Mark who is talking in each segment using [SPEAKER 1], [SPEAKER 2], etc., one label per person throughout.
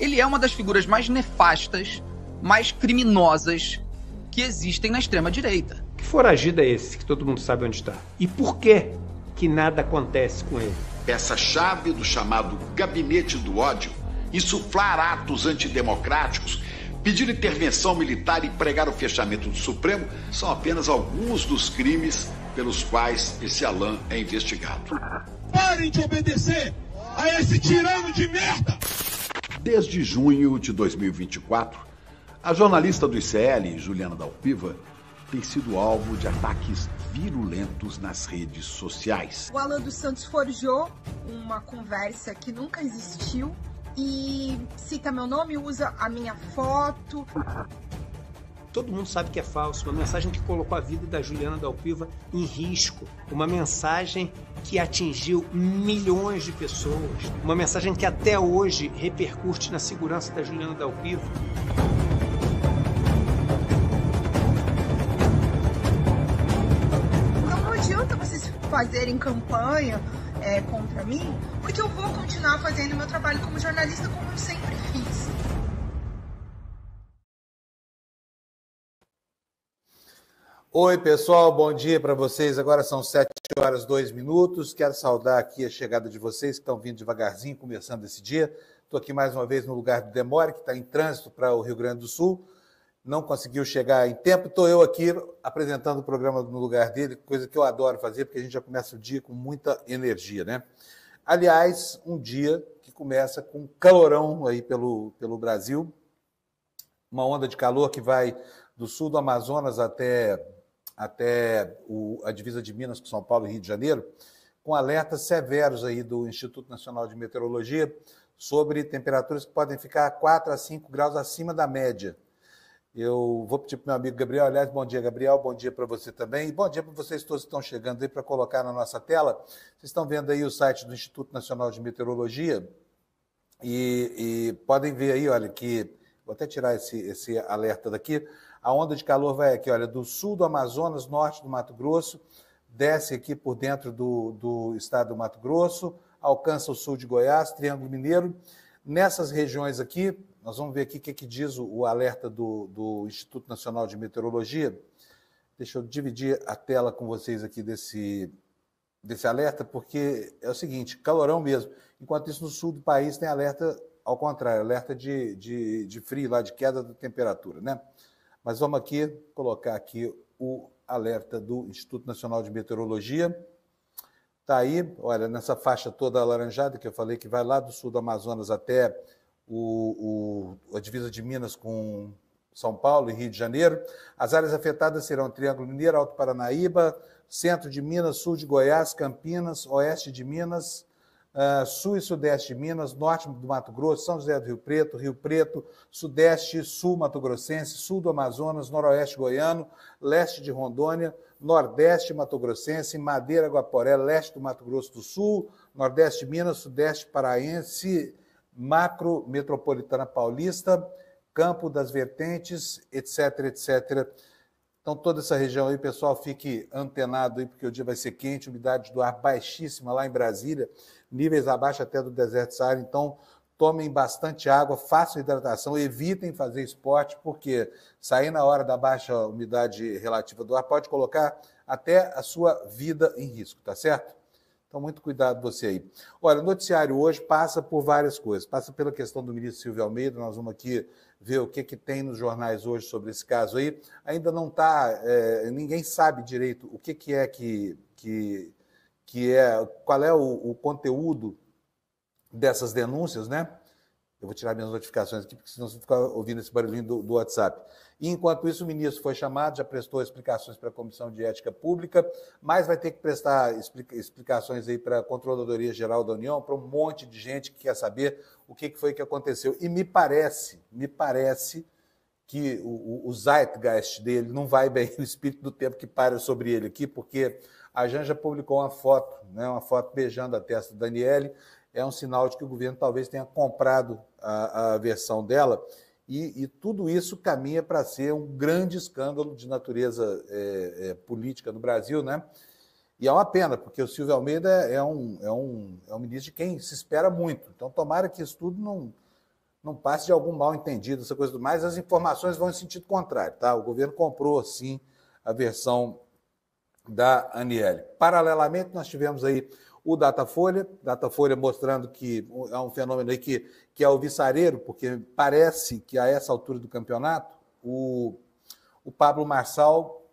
[SPEAKER 1] Ele é uma das figuras mais nefastas, mais criminosas que existem na extrema-direita.
[SPEAKER 2] Que foragido é esse que todo mundo sabe onde está? E por que nada acontece com ele?
[SPEAKER 3] Peça-chave do chamado gabinete do ódio, insuflar atos antidemocráticos, pedir intervenção militar e pregar o fechamento do Supremo são apenas alguns dos crimes pelos quais esse Alain é investigado.
[SPEAKER 4] Parem de obedecer a esse tirano de merda!
[SPEAKER 3] Desde junho de 2024, a jornalista do ICL, Juliana Dalpiva, tem sido alvo de ataques virulentos nas redes sociais.
[SPEAKER 5] O Alan dos Santos forjou uma conversa que nunca existiu e cita meu nome, usa a minha foto.
[SPEAKER 2] Todo mundo sabe que é falso, uma mensagem que colocou a vida da Juliana Dalpiva em risco, uma mensagem que atingiu milhões de pessoas, uma mensagem que até hoje repercute na segurança da Juliana Dalpiva.
[SPEAKER 5] Não adianta vocês fazerem campanha contra mim, porque eu vou continuar fazendo meu trabalho como jornalista como eu sempre fiz.
[SPEAKER 6] Oi, pessoal, bom dia para vocês. Agora são 7h02. Quero saudar aqui a chegada de vocês que estão vindo devagarzinho, começando esse dia. Estou aqui mais uma vez no lugar do Demore, que está em trânsito para o Rio Grande do Sul. Não conseguiu chegar em tempo. Estou eu aqui apresentando o programa no lugar dele, coisa que eu adoro fazer, porque a gente já começa o dia com muita energia, né? Aliás, um dia que começa com calorão aí pelo Brasil. Uma onda de calor que vai do sul do Amazonas até a divisa de Minas com São Paulo e Rio de Janeiro, com alertas severos aí do Instituto Nacional de Meteorologia sobre temperaturas que podem ficar 4 a 5 graus acima da média. Eu vou pedir para o meu amigo Gabriel. Aliás, bom dia, Gabriel, bom dia para você também. E bom dia para vocês todos que estão chegando aí para colocar na nossa tela. Vocês estão vendo aí o site do Instituto Nacional de Meteorologia e podem ver aí, olha, que... Vou até tirar esse alerta daqui. A onda de calor vai aqui, olha, do sul do Amazonas, norte do Mato Grosso, desce aqui por dentro do estado do Mato Grosso, alcança o sul de Goiás, Triângulo Mineiro. Nessas regiões aqui, nós vamos ver aqui o que diz o alerta do Instituto Nacional de Meteorologia. Deixa eu dividir a tela com vocês aqui desse alerta, porque é o seguinte, calorão mesmo. Enquanto isso, no sul do país tem alerta ao contrário, alerta de frio, lá de queda da temperatura, né? Mas vamos aqui colocar aqui o alerta do Instituto Nacional de Meteorologia. Está aí, olha, nessa faixa toda alaranjada que eu falei, que vai lá do sul do Amazonas até a divisa de Minas com São Paulo e Rio de Janeiro. As áreas afetadas serão Triângulo Mineiro, Alto Paranaíba, centro de Minas, sul de Goiás, Campinas, oeste de Minas, sul e sudeste de Minas, norte do Mato Grosso, São José do Rio Preto, sudeste, sul mato-grossense, sul do Amazonas, noroeste goiano, leste de Rondônia, nordeste mato-grossense, Madeira, Guaporé, leste do Mato Grosso do Sul, nordeste de Minas, sudeste paraense, macro metropolitana paulista, Campo das Vertentes, etc, etc. Então, toda essa região aí, pessoal, fique antenado aí, porque o dia vai ser quente, umidade do ar baixíssima lá em Brasília, níveis abaixo até do deserto do Saara. Então, tomem bastante água, façam hidratação, evitem fazer esporte, porque sair na hora da baixa umidade relativa do ar pode colocar até a sua vida em risco, tá certo? Então, muito cuidado você aí. Olha, o noticiário hoje passa por várias coisas. Passa pela questão do ministro Silvio Almeida, nós vamos aqui ver o que tem nos jornais hoje sobre esse caso aí. Ainda não está, ninguém sabe direito o que é qual é o conteúdo dessas denúncias, né? Eu vou tirar minhas notificações aqui, porque senão você ficar ouvindo esse barulhinho do WhatsApp. E, enquanto isso, o ministro foi chamado, já prestou explicações para a Comissão de Ética Pública, mas vai ter que prestar explicações aí para a Controladoria Geral da União, para um monte de gente que quer saber o que foi que aconteceu. E me parece que o zeitgeist dele não vai bem, o espírito do tempo que para sobre ele aqui, porque a Janja publicou uma foto, né, uma foto beijando a testa da Daniele. É um sinal de que o governo talvez tenha comprado a versão dela, e tudo isso caminha para ser um grande escândalo de natureza política no Brasil, né? E é uma pena, porque o Silvio Almeida é um ministro de quem se espera muito. Então, tomara que isso tudo não passe de algum mal entendido, essa coisa do mais, as informações vão em sentido contrário, tá? O governo comprou, sim, a versão da Aniele. Paralelamente, nós tivemos aí o Datafolha mostrando que é um fenômeno aí que é alvissareiro, porque parece que a essa altura do campeonato, o Pablo Marçal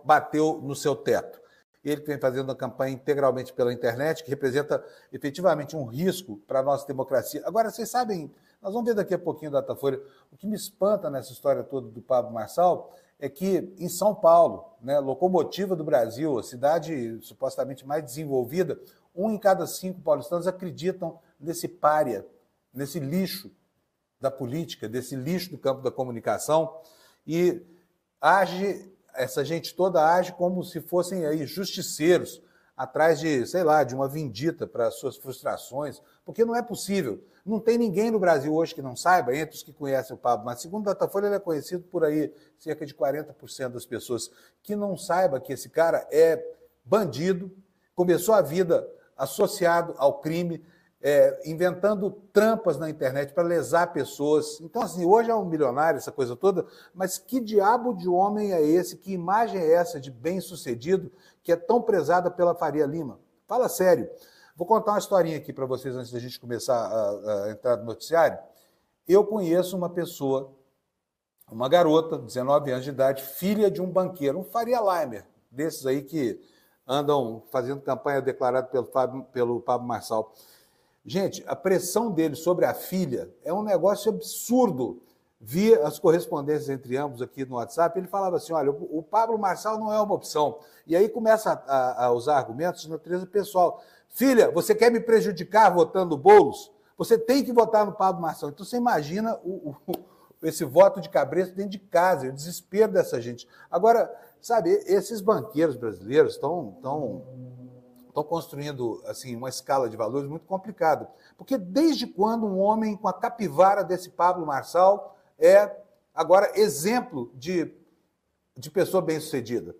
[SPEAKER 6] bateu no seu teto. Ele que vem fazendo uma campanha integralmente pela internet, que representa efetivamente um risco para a nossa democracia. Agora, vocês sabem, nós vamos ver daqui a pouquinho o Datafolha, o que me espanta nessa história toda do Pablo Marçal é que em São Paulo, né, locomotiva do Brasil, a cidade supostamente mais desenvolvida, 1 em cada 5 paulistanos acreditam nesse pária, nesse lixo da política, desse lixo do campo da comunicação, e essa gente toda age como se fossem aí justiceiros atrás de, sei lá, de uma vindita para suas frustrações, porque não é possível. Não tem ninguém no Brasil hoje que não saiba, entre os que conhecem o Pablo, mas segundo o Datafolha ele é conhecido por aí, cerca de 40% das pessoas, que não saiba que esse cara é bandido, começou a vida associado ao crime, inventando trampas na internet para lesar pessoas. Então, assim, hoje é um milionário, essa coisa toda, mas que diabo de homem é esse? Que imagem é essa de bem-sucedido que é tão prezada pela Faria Lima? Fala sério. Vou contar uma historinha aqui para vocês antes da gente começar a entrar no noticiário. Eu conheço uma pessoa, uma garota, 19 anos de idade, filha de um banqueiro, um Faria Limer, desses aí que andam fazendo campanha declarada pelo Pablo Marçal. Gente, a pressão dele sobre a filha é um negócio absurdo. Vi as correspondências entre ambos aqui no WhatsApp, ele falava assim, olha, o Pablo Marçal não é uma opção. E aí começa a usar argumentos de natureza pessoal. Filha, você quer me prejudicar votando Boulos? Você tem que votar no Pablo Marçal. Então você imagina esse voto de cabresto dentro de casa, o desespero dessa gente. Agora, sabe, esses banqueiros brasileiros estão construindo assim, uma escala de valores muito complicada. Porque desde quando um homem com a capivara desse Pablo Marçal é agora exemplo de pessoa bem-sucedida?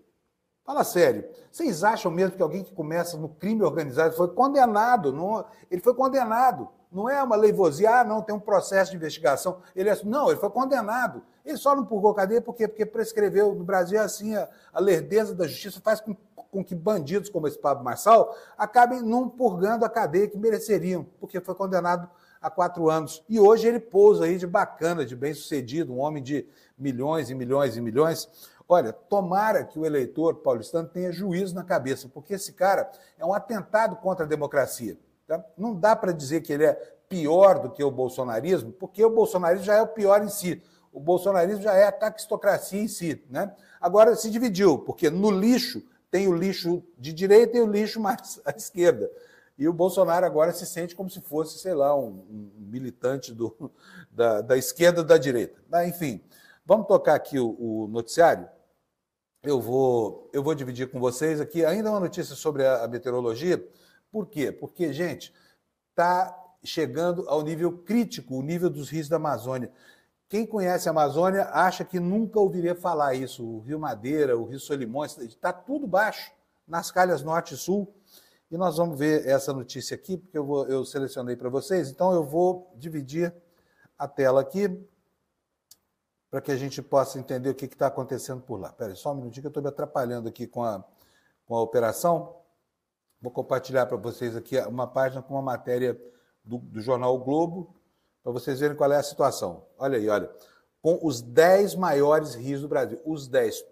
[SPEAKER 6] Fala sério. Vocês acham mesmo que alguém que começa no crime organizado foi condenado? Não, ele foi condenado. Não é uma leivosia, não, tem um processo de investigação. Não, ele foi condenado. Ele só não purgou cadeia porque prescreveu. No Brasil é assim, a lerdeza da justiça faz com que bandidos como esse Pablo Marçal acabem não purgando a cadeia que mereceriam, porque foi condenado a 4 anos. E hoje ele pousa aí de bacana, de bem-sucedido, um homem de milhões e milhões e milhões. Olha, tomara que o eleitor paulistano tenha juízo na cabeça, porque esse cara é um atentado contra a democracia. Tá? Não dá para dizer que ele é pior do que o bolsonarismo, porque o bolsonarismo já é o pior em si. O bolsonarismo já é a caquistocracia em si. Né? Agora se dividiu, porque no lixo tem o lixo de direita e o lixo mais à esquerda. E o Bolsonaro agora se sente como se fosse, sei lá, um militante da esquerda da direita. Mas, enfim, vamos tocar aqui o noticiário. Eu vou dividir com vocês aqui ainda uma notícia sobre a meteorologia. Por quê? Porque, gente, está chegando ao nível crítico, o nível dos rios da Amazônia. Quem conhece a Amazônia acha que nunca ouviria falar isso. O Rio Madeira, o Rio Solimões, está tudo baixo, nas calhas norte e sul. E nós vamos ver essa notícia aqui, porque eu selecionei para vocês. Então, eu vou dividir a tela aqui para que a gente possa entender o que está acontecendo por lá. Espera aí, só um minutinho que eu estou me atrapalhando aqui com a operação. Vou compartilhar para vocês aqui uma página com uma matéria do jornal O Globo, para vocês verem qual é a situação. Olha aí, olha. Com os 10 maiores rios do Brasil,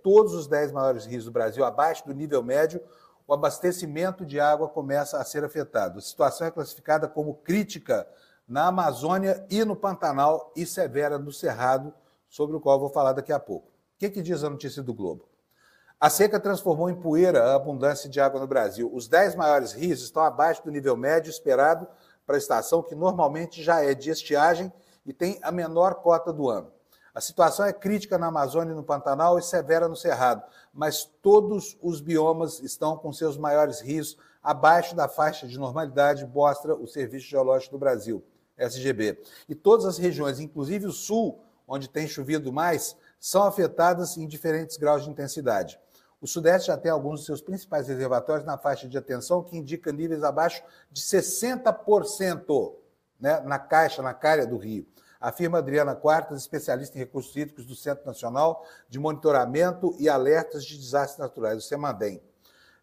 [SPEAKER 6] todos os 10 maiores rios do Brasil abaixo do nível médio, o abastecimento de água começa a ser afetado. A situação é classificada como crítica na Amazônia e no Pantanal e severa no Cerrado, sobre o qual eu vou falar daqui a pouco. O que diz a notícia do Globo? A seca transformou em poeira a abundância de água no Brasil. Os 10 maiores rios estão abaixo do nível médio esperado para a estação, que normalmente já é de estiagem e tem a menor cota do ano. A situação é crítica na Amazônia e no Pantanal e severa no Cerrado, mas todos os biomas estão com seus maiores rios abaixo da faixa de normalidade, mostra o Serviço Geológico do Brasil, SGB. E todas as regiões, inclusive o sul, onde tem chovido mais, são afetadas em diferentes graus de intensidade. O Sudeste já tem alguns dos seus principais reservatórios na faixa de atenção, que indica níveis abaixo de 60%. né, na calha do rio, afirma Adriana Quartas, especialista em recursos hídricos do Centro Nacional de Monitoramento e Alertas de Desastres Naturais, o CEMADEM.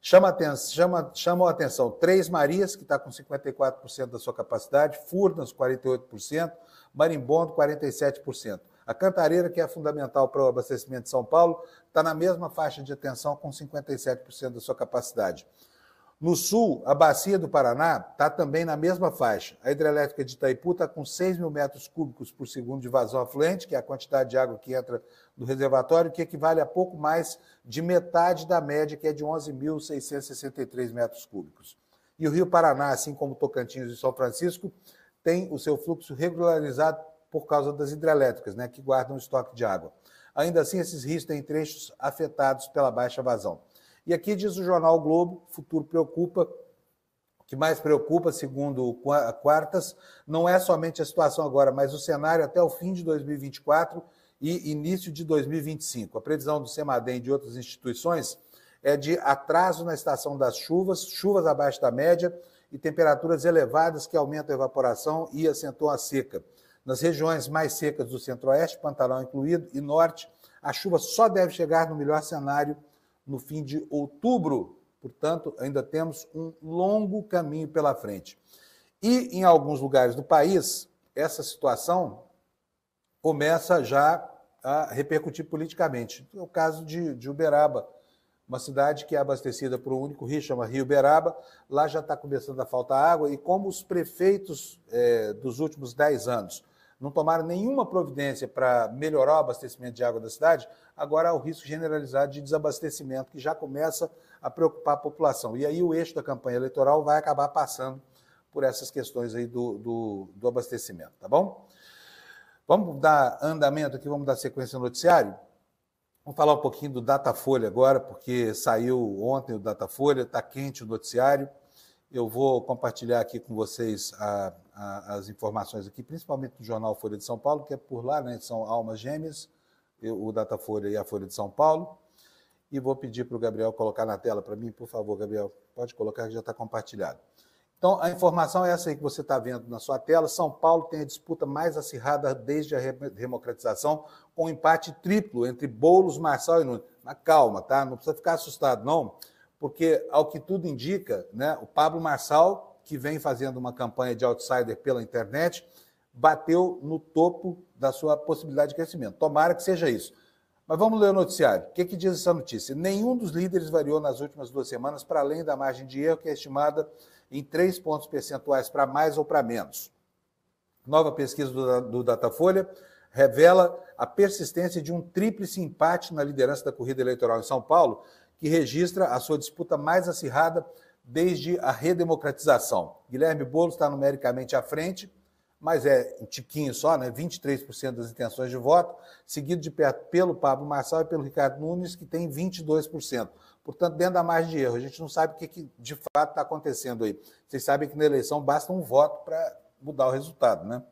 [SPEAKER 6] Chamam a atenção Três Marias, que está com 54% da sua capacidade, Furnas, 48%, Marimbondo, 47%. A Cantareira, que é fundamental para o abastecimento de São Paulo, está na mesma faixa de atenção, com 57% da sua capacidade. No sul, a Bacia do Paraná está também na mesma faixa. A hidrelétrica de Itaipu está com 6 mil metros cúbicos por segundo de vazão afluente, que é a quantidade de água que entra no reservatório, que equivale a pouco mais de metade da média, que é de 11.663 metros cúbicos. E o Rio Paraná, assim como Tocantins e São Francisco, tem o seu fluxo regularizado por causa das hidrelétricas, né, que guardam estoque de água. Ainda assim, esses rios têm trechos afetados pela baixa vazão. E aqui diz o jornal o Globo, futuro preocupa. O que mais preocupa, segundo Quartas, não é somente a situação agora, mas o cenário até o fim de 2024 e início de 2025. A previsão do CEMADEM e de outras instituições é de atraso na estação das chuvas abaixo da média e temperaturas elevadas que aumentam a evaporação e acentuam a seca. Nas regiões mais secas do centro-oeste, Pantanal incluído, e norte, a chuva só deve chegar no melhor cenário no fim de outubro. Portanto, ainda temos um longo caminho pela frente. E, em alguns lugares do país, essa situação começa já a repercutir politicamente. É o caso de Uberaba, uma cidade que é abastecida por um único rio, chama Rio Uberaba. Lá já está começando a faltar água, e como os prefeitos dos últimos 10 anos não tomaram nenhuma providência para melhorar o abastecimento de água da cidade, agora há o risco generalizado de desabastecimento, que já começa a preocupar a população. E aí o eixo da campanha eleitoral vai acabar passando por essas questões aí do abastecimento, tá bom? Vamos dar andamento aqui, vamos dar sequência no noticiário? Vamos falar um pouquinho do Datafolha agora, porque saiu ontem o Datafolha, está quente o noticiário. Eu vou compartilhar aqui com vocês as informações aqui, principalmente do jornal Folha de São Paulo, que é por lá, né? São almas gêmeas, o Datafolha e a Folha de São Paulo. E vou pedir para o Gabriel colocar na tela para mim, por favor, Gabriel. Pode colocar, que já está compartilhado. Então, a informação é essa aí que você está vendo na sua tela. São Paulo tem a disputa mais acirrada desde a redemocratização, com um empate triplo entre Boulos, Marçal e Nunes. Mas calma, tá? Não precisa ficar assustado, não, porque, ao que tudo indica, né, o Pablo Marçal, que vem fazendo uma campanha de outsider pela internet, bateu no topo da sua possibilidade de crescimento. Tomara que seja isso. Mas vamos ler o noticiário. O que diz essa notícia? Nenhum dos líderes variou nas últimas 2 semanas para além da margem de erro, que é estimada em 3 pontos percentuais para mais ou para menos. Nova pesquisa do Datafolha revela a persistência de um tríplice empate na liderança da corrida eleitoral em São Paulo, que registra a sua disputa mais acirrada desde a redemocratização. Guilherme Boulos está numericamente à frente, mas é um tiquinho só, né? 23% das intenções de voto, seguido de perto pelo Pablo Marçal e pelo Ricardo Nunes, que tem 22%. Portanto, dentro da margem de erro, a gente não sabe o que de fato está acontecendo aí. Vocês sabem que na eleição basta um voto para mudar o resultado, né?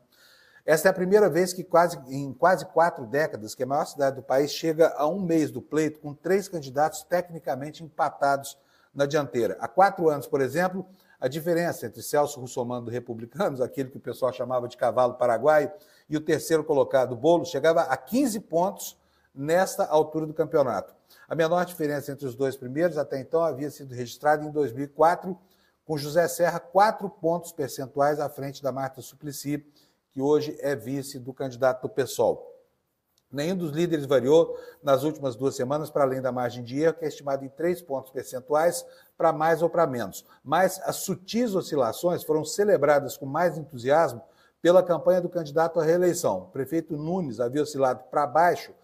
[SPEAKER 6] Essa é a primeira vez que em quase 4 décadas que a maior cidade do país chega a 1 mês do pleito com 3 candidatos tecnicamente empatados na dianteira. Há 4 anos, por exemplo, a diferença entre Celso Russomano do Republicanos, aquele que o pessoal chamava de cavalo paraguaio, e o terceiro colocado, Boulos, chegava a 15 pontos nesta altura do campeonato. A menor diferença entre os 2 primeiros até então havia sido registrada em 2004, com José Serra 4 pontos percentuais à frente da Marta Suplicy, que hoje é vice do candidato do PSOL. Nenhum dos líderes variou nas últimas 2 semanas, para além da margem de erro, que é estimada em 3 pontos percentuais, para mais ou para menos. Mas as sutis oscilações foram celebradas com mais entusiasmo pela campanha do candidato à reeleição. O prefeito Nunes havia oscilado para baixo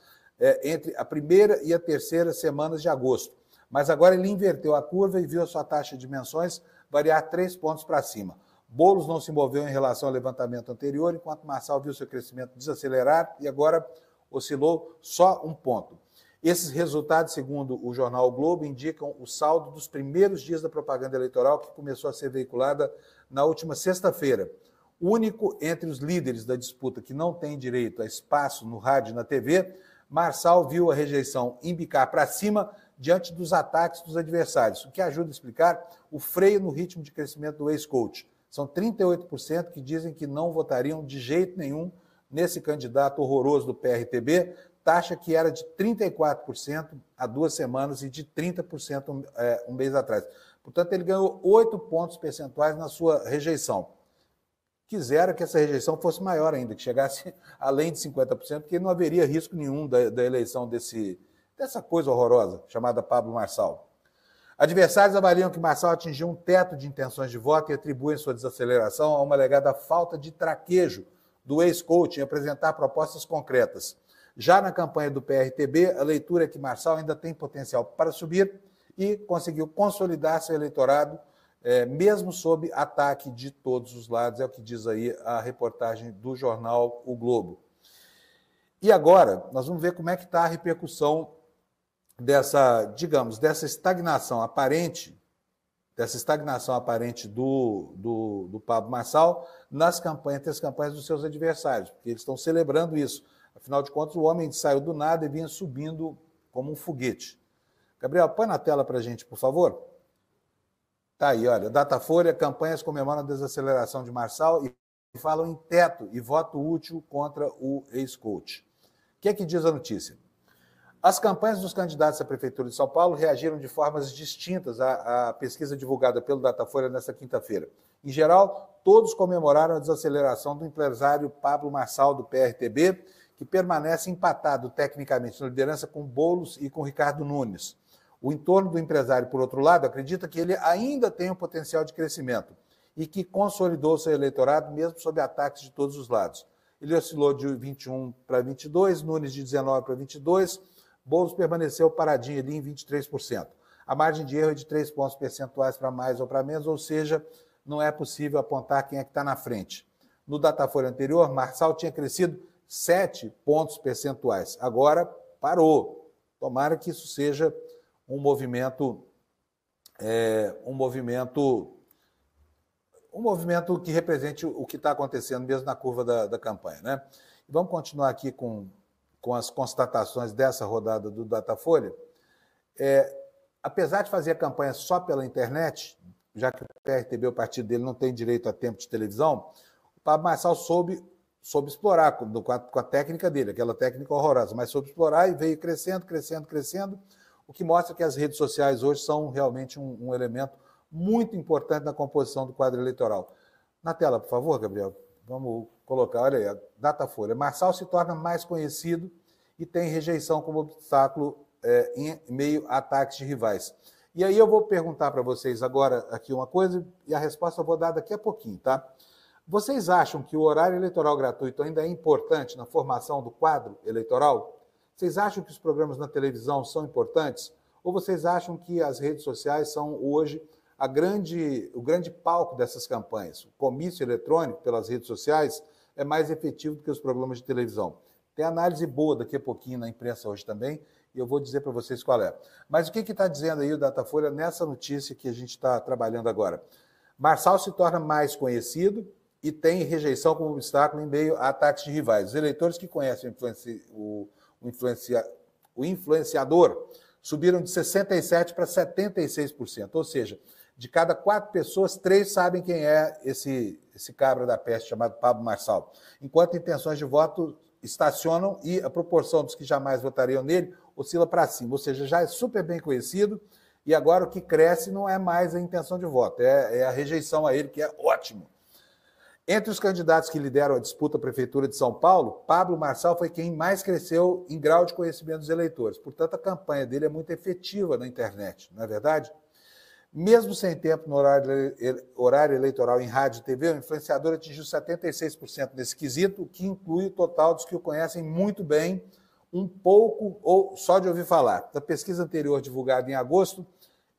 [SPEAKER 6] entre a primeira e a terceira semanas de agosto. Mas agora ele inverteu a curva e viu a sua taxa de menções variar 3 pontos para cima. Boulos não se moveu em relação ao levantamento anterior, enquanto Marçal viu seu crescimento desacelerar e agora oscilou só 1 ponto. Esses resultados, segundo o jornal o Globo, indicam o saldo dos primeiros dias da propaganda eleitoral, que começou a ser veiculada na última sexta-feira. O único entre os líderes da disputa que não tem direito a espaço no rádio e na TV, Marçal viu a rejeição embicar para cima diante dos ataques dos adversários, o que ajuda a explicar o freio no ritmo de crescimento do ex-coach. São 38% que dizem que não votariam de jeito nenhum nesse candidato horroroso do PRTB, taxa que era de 34% há 2 semanas e de 30% um mês atrás. Portanto, ele ganhou 8 pontos percentuais na sua rejeição. Quisera que essa rejeição fosse maior ainda, que chegasse além de 50%, porque não haveria risco nenhum da eleição dessa coisa horrorosa chamada Pablo Marçal. Adversários avaliam que Marçal atingiu um teto de intenções de voto e atribuem sua desaceleração a uma alegada falta de traquejo do ex-coach em apresentar propostas concretas. Já na campanha do PRTB, a leitura é que Marçal ainda tem potencial para subir e conseguiu consolidar seu eleitorado, mesmo sob ataque de todos os lados, é o que diz aí a reportagem do jornal O Globo. E agora, nós vamos ver como é que está a repercussão dessa estagnação aparente, do Pablo Marçal entre as campanhas dos seus adversários, porque eles estão celebrando isso. Afinal de contas, o homem saiu do nada e vinha subindo como um foguete. Gabriel, põe na tela para a gente, por favor. Tá aí, olha, Datafolha, campanhas comemoram a desaceleração de Marçal e falam em teto e voto útil contra o ex-coach. O que é que diz a notícia? As campanhas dos candidatos à Prefeitura de São Paulo reagiram de formas distintas à pesquisa divulgada pelo Datafolha nesta quinta-feira. Em geral, todos comemoraram a desaceleração do empresário Pablo Marçal, do PRTB, que permanece empatado tecnicamente na liderança com Boulos e com Ricardo Nunes. O entorno do empresário, por outro lado, acredita que ele ainda tem um potencial de crescimento e que consolidou seu eleitorado mesmo sob ataques de todos os lados. Ele oscilou de 21 para 22, Nunes de 19 para 22, Boulos permaneceu paradinho ali em 23%. A margem de erro é de 3 pontos percentuais para mais ou para menos, ou seja, não é possível apontar quem é que está na frente. No Datafolha anterior, Marçal tinha crescido 7 pontos percentuais. Agora parou. Tomara que isso seja um movimento que represente o que está acontecendo mesmo na curva da campanha, né? E vamos continuar aqui com as constatações dessa rodada do Datafolha. Apesar de fazer a campanha só pela internet, já que o PRTB, o partido dele, não tem direito a tempo de televisão, o Pablo Marçal soube explorar com a técnica dele, aquela técnica horrorosa, mas soube explorar e veio crescendo, o que mostra que as redes sociais hoje são realmente um elemento muito importante na composição do quadro eleitoral. Na tela, por favor, Gabriel. Vamos colocar, olha aí, a Datafolha. Marçal se torna mais conhecido e tem rejeição como obstáculo em meio a ataques de rivais. E aí eu vou perguntar para vocês agora aqui uma coisa e a resposta eu vou dar daqui a pouquinho, tá? Vocês acham que o horário eleitoral gratuito ainda é importante na formação do quadro eleitoral? Vocês acham que os programas na televisão são importantes? Ou vocês acham que as redes sociais são hoje o grande palco dessas campanhas? O comício eletrônico pelas redes sociais é mais efetivo do que os programas de televisão. Tem análise boa daqui a pouquinho na imprensa hoje também, e eu vou dizer para vocês qual é. Mas o que está dizendo aí o Datafolha nessa notícia que a gente está trabalhando agora? Marçal se torna mais conhecido e tem rejeição como obstáculo em meio a ataques de rivais. Os eleitores que conhecem o influenciador subiram de 67% para 76%, ou seja, de cada 4 pessoas, 3 sabem quem é esse cabra da peste chamado Pablo Marçal. Enquanto intenções de voto estacionam e a proporção dos que jamais votariam nele oscila para cima, ou seja, já é super bem conhecido e agora o que cresce não é mais a intenção de voto, é a rejeição a ele, que é ótimo. Entre os candidatos que lideram a disputa à Prefeitura de São Paulo, Pablo Marçal foi quem mais cresceu em grau de conhecimento dos eleitores. Portanto, a campanha dele é muito efetiva na internet, não é verdade? Mesmo sem tempo no horário eleitoral em rádio e TV, o influenciador atingiu 76% nesse quesito, o que inclui o total dos que o conhecem muito bem, um pouco ou só de ouvir falar. Na pesquisa anterior, divulgada em agosto,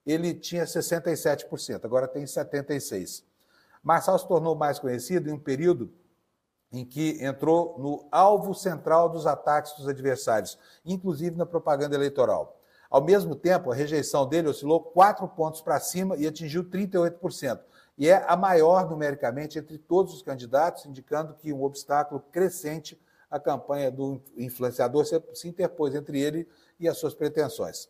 [SPEAKER 6] ele tinha 67%, agora tem 76%. Marçal se tornou mais conhecido em um período em que entrou no alvo central dos ataques dos adversários, inclusive na propaganda eleitoral. Ao mesmo tempo, a rejeição dele oscilou 4 pontos para cima e atingiu 38%. E é a maior numericamente entre todos os candidatos, indicando que um obstáculo crescente à campanha do influenciador se interpôs entre ele e as suas pretensões.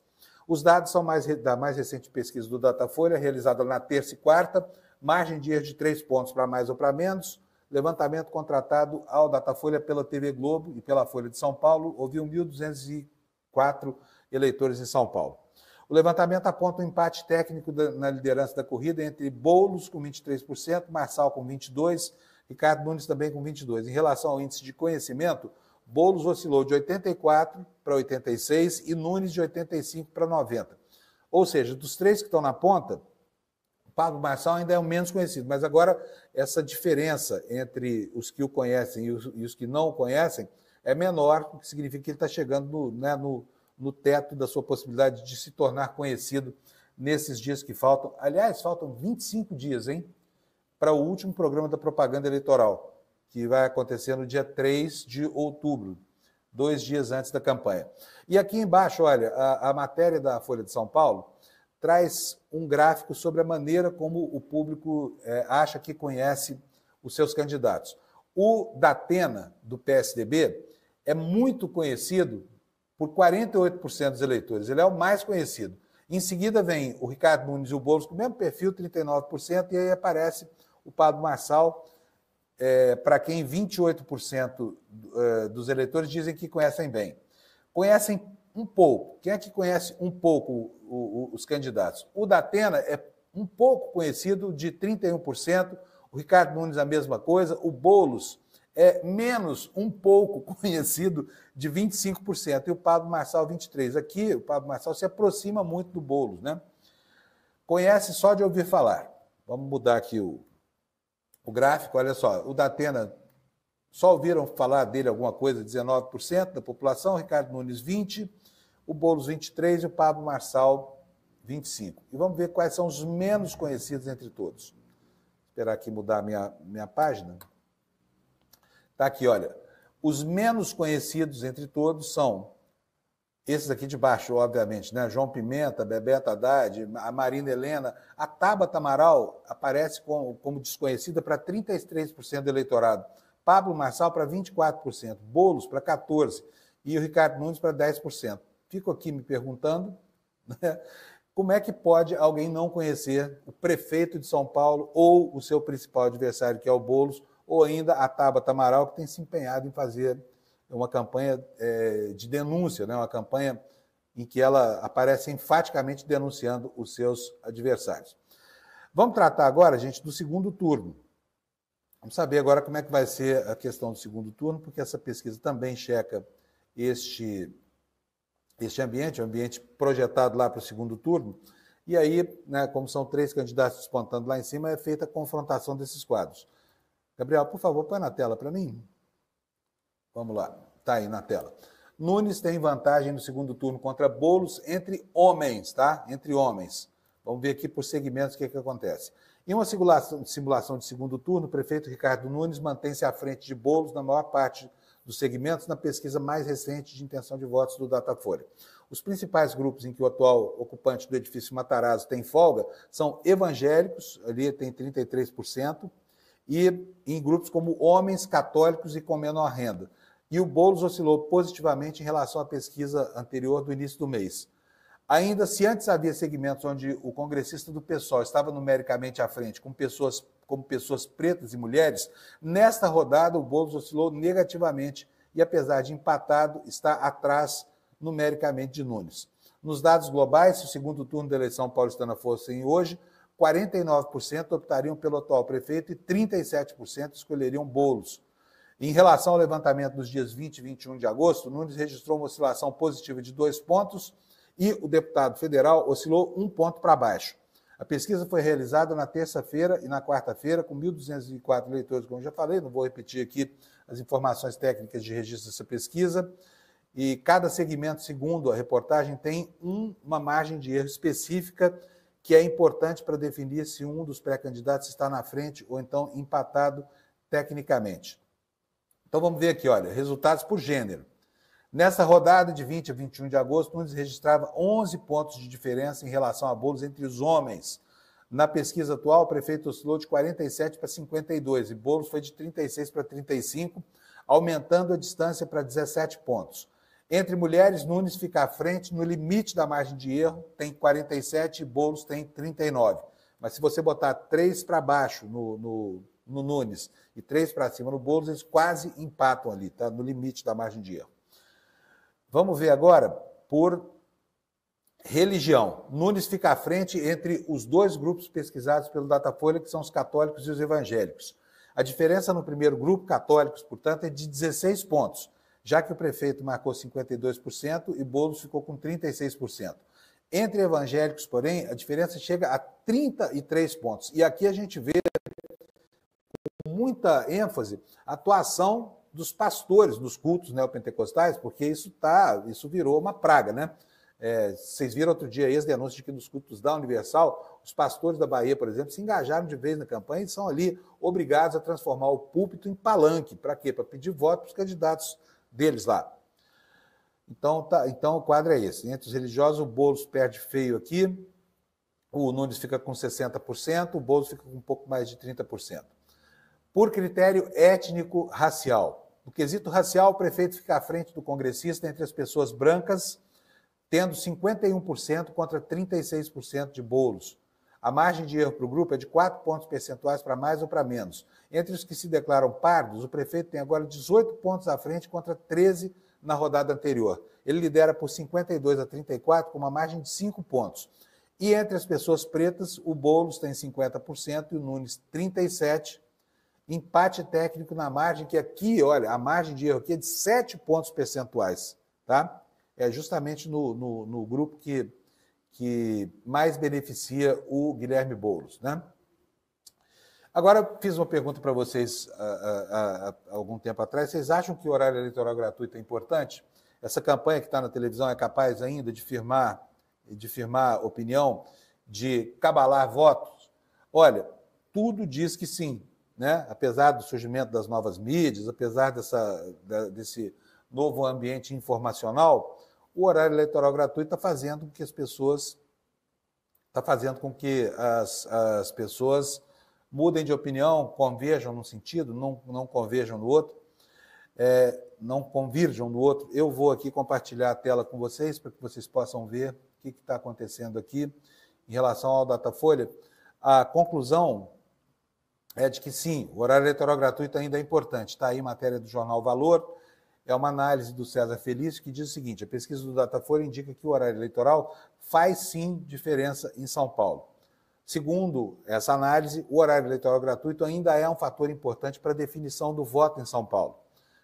[SPEAKER 6] Os dados são da mais recente pesquisa do Datafolha, realizada na terça e quarta. margem de erro de 3 pontos para mais ou para menos, levantamento contratado ao Datafolha pela TV Globo e pela Folha de São Paulo, ouviu 1.204 eleitores em São Paulo. O levantamento aponta um empate técnico na liderança da corrida entre Boulos com 23%, Marçal com 22%, Ricardo Nunes também com 22%. Em relação ao índice de conhecimento, Boulos oscilou de 84 para 86 e Nunes de 85 para 90. Ou seja, dos três que estão na ponta, Pablo Marçal ainda é o menos conhecido, mas agora essa diferença entre os que o conhecem e os que não o conhecem é menor, o que significa que ele está chegando no teto da sua possibilidade de se tornar conhecido nesses dias que faltam. Aliás, faltam 25 dias, hein, para o último programa da propaganda eleitoral, que vai acontecer no dia 3 de outubro, 2 dias antes da campanha. E aqui embaixo, olha, a matéria da Folha de São Paulo traz um gráfico sobre a maneira como o público acha que conhece os seus candidatos. O Datena, do PSDB, é muito conhecido por 48% dos eleitores. Ele é o mais conhecido. Em seguida vem o Ricardo Nunes e o Boulos com o mesmo perfil, 39%, e aí aparece o Pablo Marçal, para quem 28% dos eleitores dizem que conhecem bem. Conhecem um pouco. Quem é que conhece um pouco os candidatos? O Datena é um pouco conhecido, de 31%, o Ricardo Nunes a mesma coisa, o Boulos é menos um pouco conhecido, de 25%, e o Pablo Marçal, 23%. Aqui, o Pablo Marçal se aproxima muito do Boulos, né? Conhece só de ouvir falar. Vamos mudar aqui o gráfico, olha só, o Datena, só ouviram falar dele alguma coisa, 19% da população, Ricardo Nunes, 20%, o Boulos, 23%, e o Pablo Marçal, 25%. E vamos ver quais são os menos conhecidos entre todos. Vou esperar aqui mudar a minha página. Está aqui, olha. Os menos conhecidos entre todos são esses aqui de baixo, obviamente, né? João Pimenta, Bebeto Haddad, a Marina Helena. A Tabata Amaral aparece como desconhecida para 33% do eleitorado. Pablo Marçal para 24%, Boulos para 14% e o Ricardo Nunes para 10%. Fico aqui me perguntando, né, como é que pode alguém não conhecer o prefeito de São Paulo ou o seu principal adversário, que é o Boulos, ou ainda a Tabata Amaral, que tem se empenhado em fazer uma campanha de denúncia, né, uma campanha em que ela aparece enfaticamente denunciando os seus adversários. Vamos tratar agora, gente, do segundo turno. Vamos saber agora como é que vai ser a questão do segundo turno, porque essa pesquisa também checa este ambiente, o ambiente projetado lá para o segundo turno, e aí, né, como são 3 candidatos despontando lá em cima, é feita a confrontação desses quadros. Gabriel, por favor, põe na tela para mim. Vamos lá, está aí na tela. Nunes tem vantagem no segundo turno contra Boulos entre homens, tá? Entre homens. Vamos ver aqui por segmentos o que acontece. Em uma simulação de segundo turno, o prefeito Ricardo Nunes mantém-se à frente de Boulos na maior parte dos segmentos na pesquisa mais recente de intenção de votos do Datafolha. Os principais grupos em que o atual ocupante do edifício Matarazzo tem folga são evangélicos, ali tem 33%, e em grupos como homens, católicos e com menor renda. E o Boulos oscilou positivamente em relação à pesquisa anterior do início do mês. Ainda, se antes havia segmentos onde o congressista do PSOL estava numericamente à frente, como pessoas pretas e mulheres, nesta rodada o Boulos oscilou negativamente e, apesar de empatado, está atrás numericamente de Nunes. Nos dados globais, se o segundo turno da eleição paulistana fosse em hoje, 49% optariam pelo atual prefeito e 37% escolheriam Boulos. Em relação ao levantamento dos dias 20 e 21 de agosto, Nunes registrou uma oscilação positiva de 2 pontos e o deputado federal oscilou 1 ponto para baixo. A pesquisa foi realizada na terça-feira e na quarta-feira, com 1.204 eleitores, como eu já falei, não vou repetir aqui as informações técnicas de registro dessa pesquisa, e cada segmento, segundo a reportagem, tem uma margem de erro específica que é importante para definir se um dos pré-candidatos está na frente ou então empatado tecnicamente. Então vamos ver aqui, olha, resultados por gênero. Nessa rodada de 20 a 21 de agosto, Nunes registrava 11 pontos de diferença em relação a Boulos entre os homens. Na pesquisa atual, o prefeito oscilou de 47 para 52 e Boulos foi de 36 para 35, aumentando a distância para 17 pontos. Entre mulheres, Nunes fica à frente no limite da margem de erro, tem 47 e Boulos tem 39. Mas se você botar 3 para baixo no Nunes e 3 para cima no Boulos, eles quase empatam ali, tá? No limite da margem de erro. Vamos ver agora por religião. Nunes fica à frente entre os 2 grupos pesquisados pelo Datafolha, que são os católicos e os evangélicos. A diferença no primeiro grupo, católicos, portanto, é de 16 pontos, já que o prefeito marcou 52% e Boulos ficou com 36%. Entre evangélicos, porém, a diferença chega a 33 pontos. E aqui a gente vê com muita ênfase a atuação dos pastores nos cultos neopentecostais, porque isso virou uma praga, né? Vocês viram outro dia aí as denúncias de que nos cultos da Universal, os pastores da Bahia, por exemplo, se engajaram de vez na campanha e são ali obrigados a transformar o púlpito em palanque. Para quê? Para pedir voto para os candidatos deles lá. Então o quadro é esse. Entre os religiosos, o Boulos perde feio aqui, o Nunes fica com 60%, o Boulos fica com um pouco mais de 30%. Por critério étnico-racial. No quesito racial, o prefeito fica à frente do congressista entre as pessoas brancas, tendo 51% contra 36% de Boulos. A margem de erro para o grupo é de 4 pontos percentuais para mais ou para menos. Entre os que se declaram pardos, o prefeito tem agora 18 pontos à frente contra 13 na rodada anterior. Ele lidera por 52-34 com uma margem de 5 pontos. E entre as pessoas pretas, o Boulos tem 50% e o Nunes 37%. Empate técnico na margem, que aqui, olha, a margem de erro aqui é de 7 pontos percentuais, tá? É justamente no grupo que mais beneficia o Guilherme Boulos, né? Agora, fiz uma pergunta para vocês há algum tempo atrás. Vocês acham que o horário eleitoral gratuito é importante? Essa campanha que está na televisão é capaz ainda de firmar opinião, de cabalar votos? Olha, tudo diz que sim, né? Apesar do surgimento das novas mídias, apesar desse novo ambiente informacional, o horário eleitoral gratuito está fazendo com que as pessoas mudem de opinião, converjam num sentido, não converjam no outro, não convirjam no outro. Eu vou aqui compartilhar a tela com vocês para que vocês possam ver o que está acontecendo aqui em relação ao Datafolha. A conclusão é de que sim, o horário eleitoral gratuito ainda é importante. Está aí matéria do jornal Valor, é uma análise do César Felício que diz o seguinte: a pesquisa do Datafolha indica que o horário eleitoral faz sim diferença em São Paulo. Segundo essa análise, o horário eleitoral gratuito ainda é um fator importante para a definição do voto em São Paulo.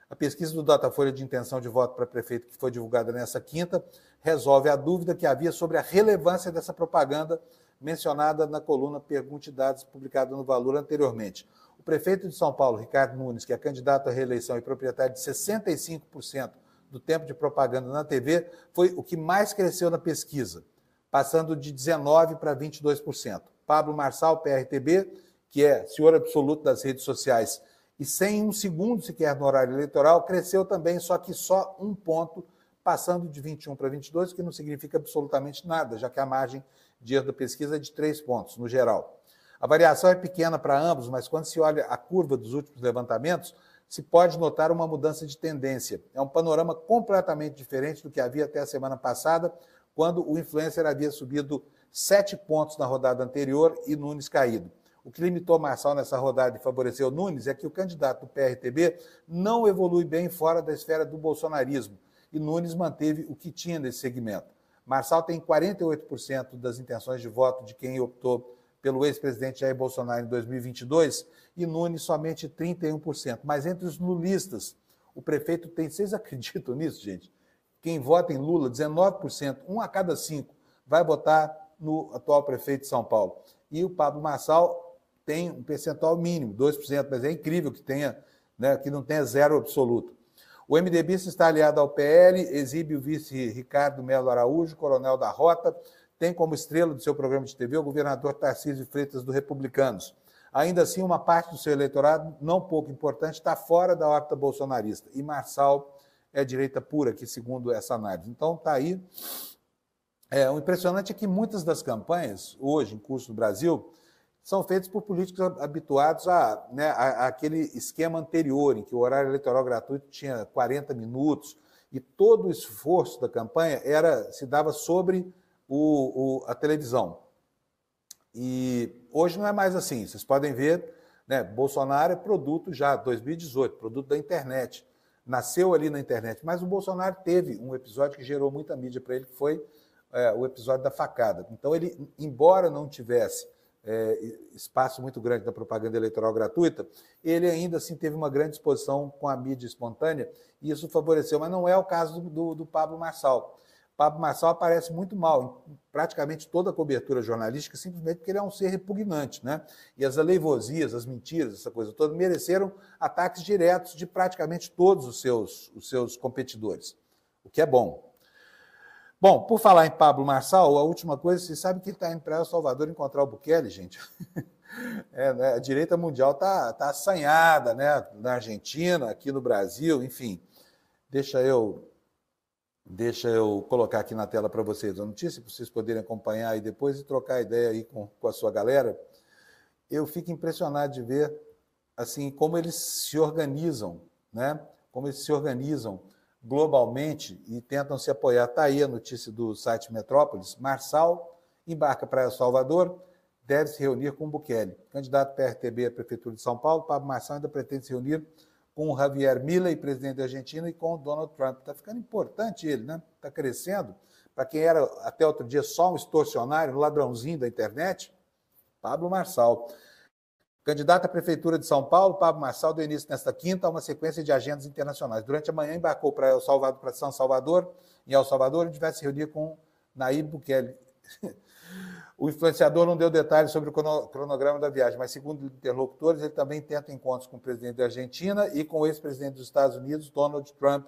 [SPEAKER 6] A pesquisa do Datafolha de intenção de voto para prefeito, que foi divulgada nessa quinta, resolve a dúvida que havia sobre a relevância dessa propaganda mencionada na coluna Pergunte e Dados, publicada no Valor anteriormente. O prefeito de São Paulo, Ricardo Nunes, que é candidato à reeleição e proprietário de 65% do tempo de propaganda na TV, foi o que mais cresceu na pesquisa, passando de 19% para 22%. Pablo Marçal, PRTB, que é senhor absoluto das redes sociais, e sem um segundo sequer no horário eleitoral, cresceu também, só que só 1 ponto, passando de 21 para 22, que não significa absolutamente nada, já que a margem de erro da pesquisa é de 3 pontos, no geral. A variação é pequena para ambos, mas quando se olha a curva dos últimos levantamentos, se pode notar uma mudança de tendência. É um panorama completamente diferente do que havia até a semana passada, quando o influencer havia subido 7 pontos na rodada anterior e Nunes caído. O que limitou Marçal nessa rodada e favoreceu Nunes é que o candidato do PRTB não evolui bem fora da esfera do bolsonarismo, e Nunes manteve o que tinha nesse segmento. Marçal tem 48% das intenções de voto de quem optou pelo ex-presidente Jair Bolsonaro em 2022 e Nunes somente 31%. Mas entre os lulistas, o prefeito tem... Vocês acreditam nisso, gente? Quem vota em Lula, 19%, 1 a cada 5, vai votar no atual prefeito de São Paulo. E o Pablo Marçal tem um percentual mínimo, 2%, mas é incrível que tenha, né, que não tenha zero absoluto. O MDBista está aliado ao PL, exibe o vice Ricardo Melo Araújo, coronel da Rota, tem como estrela do seu programa de TV o governador Tarcísio Freitas do Republicanos. Ainda assim, uma parte do seu eleitorado, não pouco importante, está fora da órbita bolsonarista. E Marçal é direita pura, que segundo essa análise. Então, está aí. O impressionante é que muitas das campanhas, hoje, em curso no Brasil, são feitas por políticos habituados àquele esquema anterior, em que o horário eleitoral gratuito tinha 40 minutos, e todo o esforço da campanha se dava sobre a televisão. E hoje não é mais assim. Vocês podem ver, né, Bolsonaro é produto já, 2018, produto da internet. Nasceu ali na internet. Mas o Bolsonaro teve um episódio que gerou muita mídia para ele, que foi o episódio da facada. Então, ele, embora não tivesse espaço muito grande da propaganda eleitoral gratuita, ele ainda assim teve uma grande exposição com a mídia espontânea, e isso favoreceu. Mas não é o caso do Pablo Marçal. Pablo Marçal aparece muito mal em praticamente toda a cobertura jornalística, simplesmente porque ele é um ser repugnante, né? E as aleivosias, as mentiras, essa coisa toda, mereceram ataques diretos de praticamente todos os seus competidores, o que é bom. Bom, por falar em Pablo Marçal, a última coisa, vocês sabem que ele está indo para El Salvador encontrar o Bukele, gente. Né, a direita mundial está assanhada, né? Na Argentina, aqui no Brasil, enfim. Deixa eu colocar aqui na tela para vocês a notícia, para vocês poderem acompanhar aí depois e trocar ideia aí com a sua galera. Eu fico impressionado de ver assim como eles se organizam, né? Como eles se organizam globalmente e tentam se apoiar. Está aí a notícia do site Metrópolis. Marçal embarca para El Salvador, deve se reunir com Bukele. Candidato PRTB à Prefeitura de São Paulo, Pablo Marçal ainda pretende se reunir com o Javier Milei, presidente da Argentina, e com o Donald Trump. Está ficando importante ele, né? Está crescendo. Para quem era até outro dia só um extorsionário, um ladrãozinho da internet, Pablo Marçal. Candidato à Prefeitura de São Paulo, Pablo Marçal deu início nesta quinta a uma sequência de agendas internacionais. Durante a manhã embarcou para El Salvador, para São Salvador, em El Salvador, onde vai se reunir com Nayib Bukele. O influenciador não deu detalhes sobre o cronograma da viagem, mas, segundo interlocutores, ele também tenta encontros com o presidente da Argentina e com o ex-presidente dos Estados Unidos, Donald Trump.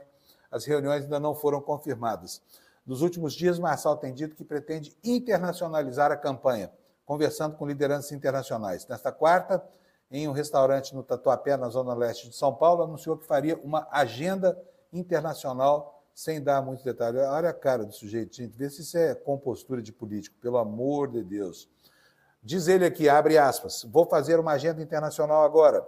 [SPEAKER 6] As reuniões ainda não foram confirmadas. Nos últimos dias, Marçal tem dito que pretende internacionalizar a campanha, conversando com lideranças internacionais. Nesta quarta, em um restaurante no Tatuapé, na zona leste de São Paulo, anunciou que faria uma agenda internacional sem dar muitos detalhes. Olha a cara do sujeito, gente. Vê se isso é compostura de político, pelo amor de Deus. Diz ele aqui, abre aspas, vou fazer uma agenda internacional agora.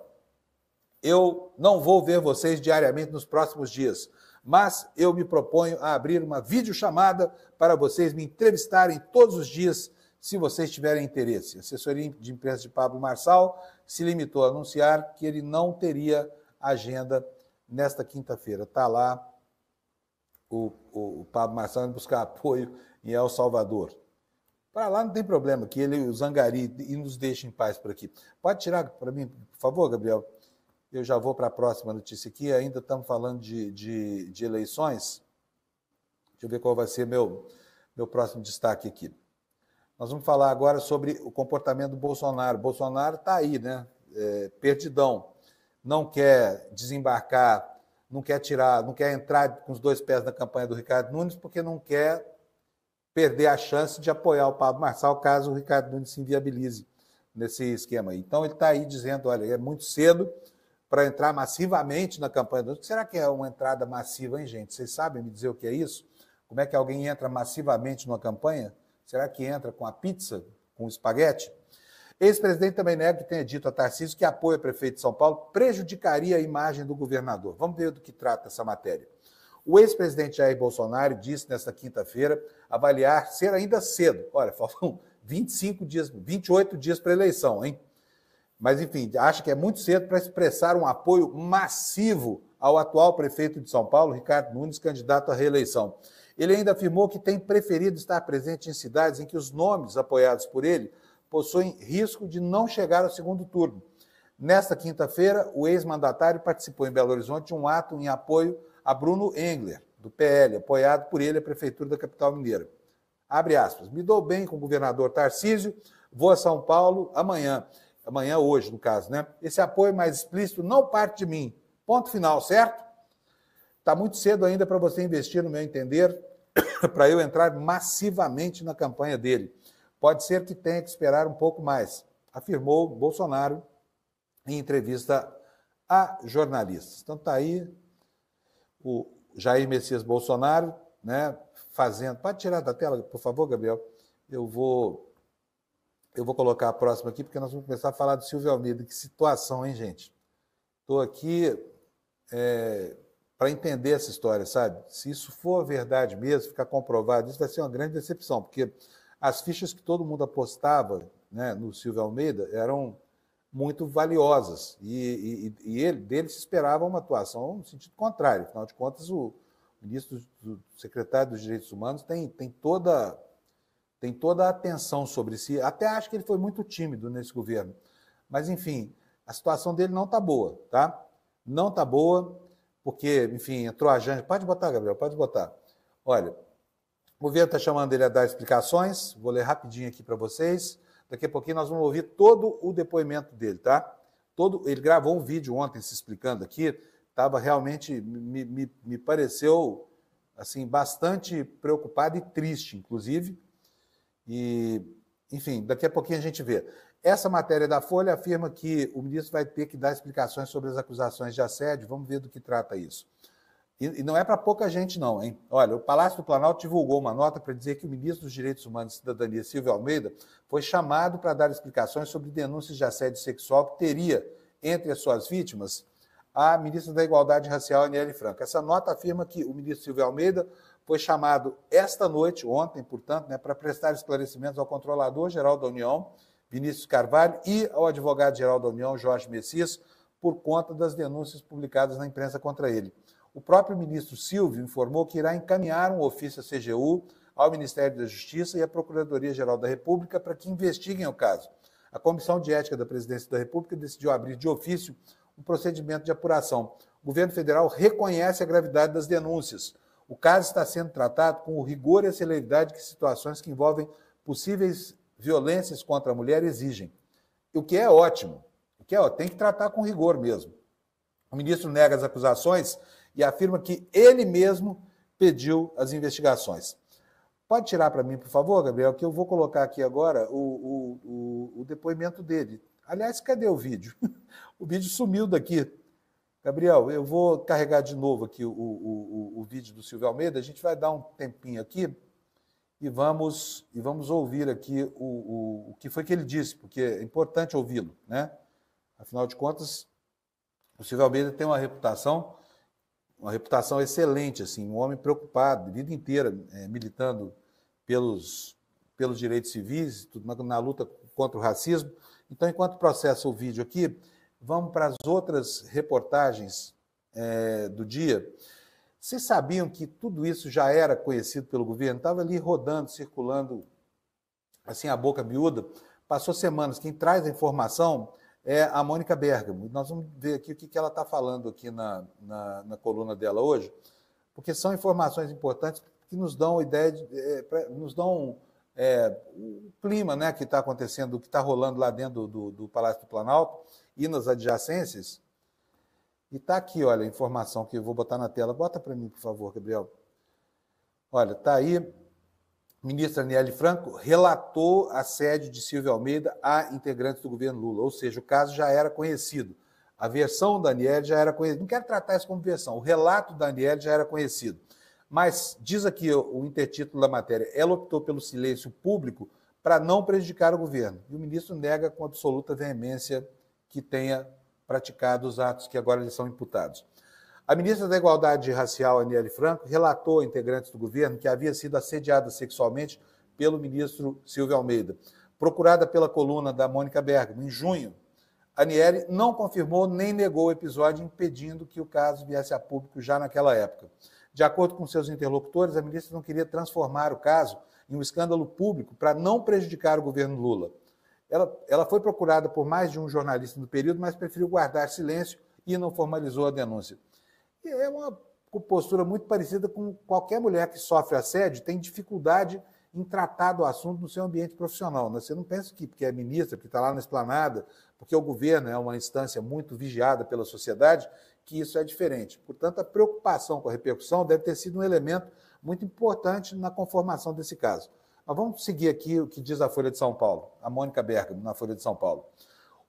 [SPEAKER 6] Eu não vou ver vocês diariamente nos próximos dias, mas eu me proponho a abrir uma videochamada para vocês me entrevistarem todos os dias, se vocês tiverem interesse. A assessoria de imprensa de Pablo Marçal se limitou a anunciar que ele não teria agenda nesta quinta-feira. Está lá o Pablo Marçal indo buscar apoio em El Salvador. Para lá não tem problema, que ele, o Zangari, e nos deixe em paz por aqui. Pode tirar para mim, por favor, Gabriel? Eu já vou para a próxima notícia aqui. Ainda estamos falando de eleições. Deixa eu ver qual vai ser meu próximo destaque aqui. Nós vamos falar agora sobre o comportamento do Bolsonaro. Bolsonaro está aí, né? Perdidão. Não quer desembarcar, não quer entrar com os dois pés na campanha do Ricardo Nunes, porque não quer perder a chance de apoiar o Pablo Marçal caso o Ricardo Nunes se inviabilize nesse esquema aí. Então ele está aí dizendo, olha, é muito cedo para entrar massivamente na campanha do Nunes. Será que é uma entrada massiva, hein, gente? Vocês sabem me dizer o que é isso? Como é que alguém entra massivamente numa campanha? Será que entra com a pizza, com o espaguete? Ex-presidente também nega que tenha dito a Tarcísio que apoio ao prefeito de São Paulo prejudicaria a imagem do governador. Vamos ver do que trata essa matéria. O ex-presidente Jair Bolsonaro disse nesta quinta-feira avaliar ser ainda cedo. Olha, faltam 28 dias para a eleição, hein? Mas, enfim, acha que é muito cedo para expressar um apoio massivo ao atual prefeito de São Paulo, Ricardo Nunes, candidato à reeleição. Ele ainda afirmou que tem preferido estar presente em cidades em que os nomes apoiados por ele possuem risco de não chegar ao segundo turno. Nesta quinta-feira, o ex-mandatário participou em Belo Horizonte de um ato em apoio a Bruno Engler, do PL, apoiado por ele a Prefeitura da capital mineira. Abre aspas, me dou bem com o governador Tarcísio, vou a São Paulo amanhã hoje, no caso, né? Esse apoio mais explícito não parte de mim. Ponto final, certo? Está muito cedo ainda para você investir, no meu entender, para eu entrar massivamente na campanha dele. Pode ser que tenha que esperar um pouco mais, afirmou Bolsonaro em entrevista a jornalistas. Então está aí o Jair Messias Bolsonaro, né, fazendo... Pode tirar da tela, por favor, Gabriel? Eu vou colocar a próxima aqui, porque nós vamos começar a falar do Silvio Almeida. Que situação, hein, gente? Estou aqui para entender essa história, sabe? Se isso for verdade mesmo, ficar comprovado, isso vai ser uma grande decepção, porque as fichas que todo mundo apostava né, no Silvio Almeida eram muito valiosas dele se esperava uma atuação no sentido contrário. Afinal de contas, o ministro, o secretário dos Direitos Humanos tem toda a atenção sobre si. Até acho que ele foi muito tímido nesse governo. Mas, enfim, a situação dele não está boa, tá? Não está boa, porque, enfim, entrou a Janja. Pode botar, Gabriel, pode botar. Olha, o governo está chamando ele a dar explicações. Vou ler rapidinho aqui para vocês. Daqui a pouquinho nós vamos ouvir todo o depoimento dele, tá? Ele gravou um vídeo ontem se explicando aqui. Estava realmente, me pareceu, assim, bastante preocupado e triste, inclusive. E, enfim, daqui a pouquinho a gente vê. Essa matéria da Folha afirma que o ministro vai ter que dar explicações sobre as acusações de assédio. Vamos ver do que trata isso. E não é para pouca gente, não, hein? Olha, o Palácio do Planalto divulgou uma nota para dizer que o ministro dos Direitos Humanos e Cidadania, Silvio Almeida, foi chamado para dar explicações sobre denúncias de assédio sexual que teria entre as suas vítimas a ministra da Igualdade Racial, Aniele Franco. Essa nota afirma que o ministro Silvio Almeida foi chamado esta noite, ontem, portanto, né, para prestar esclarecimentos ao Controlador-Geral da União, Vinícius Carvalho, e ao Advogado-Geral da União, Jorge Messias, por conta das denúncias publicadas na imprensa contra ele. O próprio ministro Silvio informou que irá encaminhar um ofício à CGU, ao Ministério da Justiça e à Procuradoria-Geral da República para que investiguem o caso. A Comissão de Ética da Presidência da República decidiu abrir de ofício um procedimento de apuração. O governo federal reconhece a gravidade das denúncias. O caso está sendo tratado com o rigor e a celeridade que situações que envolvem possíveis violências contra a mulher exigem. O que é ótimo. Tem que tratar com rigor mesmo. O ministro nega as acusações e afirma que ele mesmo pediu as investigações. Pode tirar para mim, por favor, Gabriel, que eu vou colocar aqui agora o depoimento dele. Aliás, cadê o vídeo? O vídeo sumiu daqui. Gabriel, eu vou carregar de novo aqui o vídeo do Silvio Almeida. A gente vai dar um tempinho aqui e vamos ouvir aqui o que foi que ele disse, porque é importante ouvi-lo, né? Afinal de contas, o Silvio Almeida tem uma reputação excelente, assim, um homem preocupado, a vida inteira militando pelos direitos civis, tudo na luta contra o racismo. Então, enquanto processa o vídeo aqui, vamos para as outras reportagens do dia. Vocês sabiam que tudo isso já era conhecido pelo governo? Estava ali rodando, circulando, assim, a boca miúda. Passou semanas. Quem traz a informação é a Mônica Bergamo. Nós vamos ver aqui o que ela está falando aqui na coluna dela hoje, porque são informações importantes que nos dão ideia, nos dão o clima, né, que está acontecendo, o que está rolando lá dentro do Palácio do Planalto e nas adjacências. E está aqui, olha, a informação que eu vou botar na tela. Bota para mim, por favor, Gabriel. Olha, está aí. Ministra Aniele Franco relatou assédio de Silvio Almeida a integrantes do governo Lula, ou seja, o caso já era conhecido. A versão da Aniele já era conhecida. Não quero tratar isso como versão, o relato da Aniele já era conhecido. Mas, diz aqui o intertítulo da matéria, ela optou pelo silêncio público para não prejudicar o governo. E o ministro nega com absoluta veemência que tenha praticado os atos que agora lhe são imputados. A ministra da Igualdade Racial, Aniele Franco, relatou a integrantes do governo que havia sido assediada sexualmente pelo ministro Silvio Almeida. Procurada pela coluna da Mônica Bergamo, em junho, Aniele não confirmou nem negou o episódio, impedindo que o caso viesse a público já naquela época. De acordo com seus interlocutores, a ministra não queria transformar o caso em um escândalo público para não prejudicar o governo Lula. Ela foi procurada por mais de um jornalista no período, mas preferiu guardar silêncio e não formalizou a denúncia. E é uma postura muito parecida com qualquer mulher que sofre assédio, tem dificuldade em tratar do assunto no seu ambiente profissional. Você não pensa que porque é ministra, que está lá na esplanada, porque o governo é uma instância muito vigiada pela sociedade, que isso é diferente. Portanto, a preocupação com a repercussão deve ter sido um elemento muito importante na conformação desse caso. Mas vamos seguir aqui o que diz a Folha de São Paulo, a Mônica Bergamo, na Folha de São Paulo.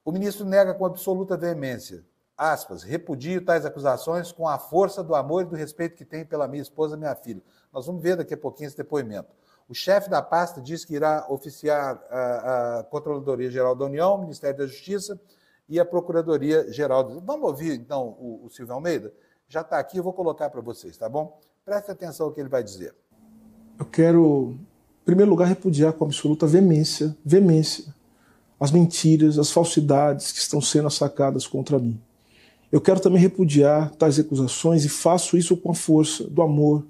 [SPEAKER 6] O ministro nega com absoluta veemência, aspas, repudio tais acusações com a força do amor e do respeito que tem pela minha esposa e minha filha. Nós vamos ver daqui a pouquinho esse depoimento. O chefe da pasta diz que irá oficiar a Controladoria-Geral da União, o Ministério da Justiça e a Procuradoria-Geral. Vamos ouvir, então, o Silvio Almeida? Já está aqui, eu vou colocar para vocês, tá bom? Preste atenção ao que ele vai dizer.
[SPEAKER 7] Eu quero, em primeiro lugar, repudiar com absoluta veemência as mentiras, as falsidades que estão sendo assacadas contra mim. Eu quero também repudiar tais acusações e faço isso com a força do amor,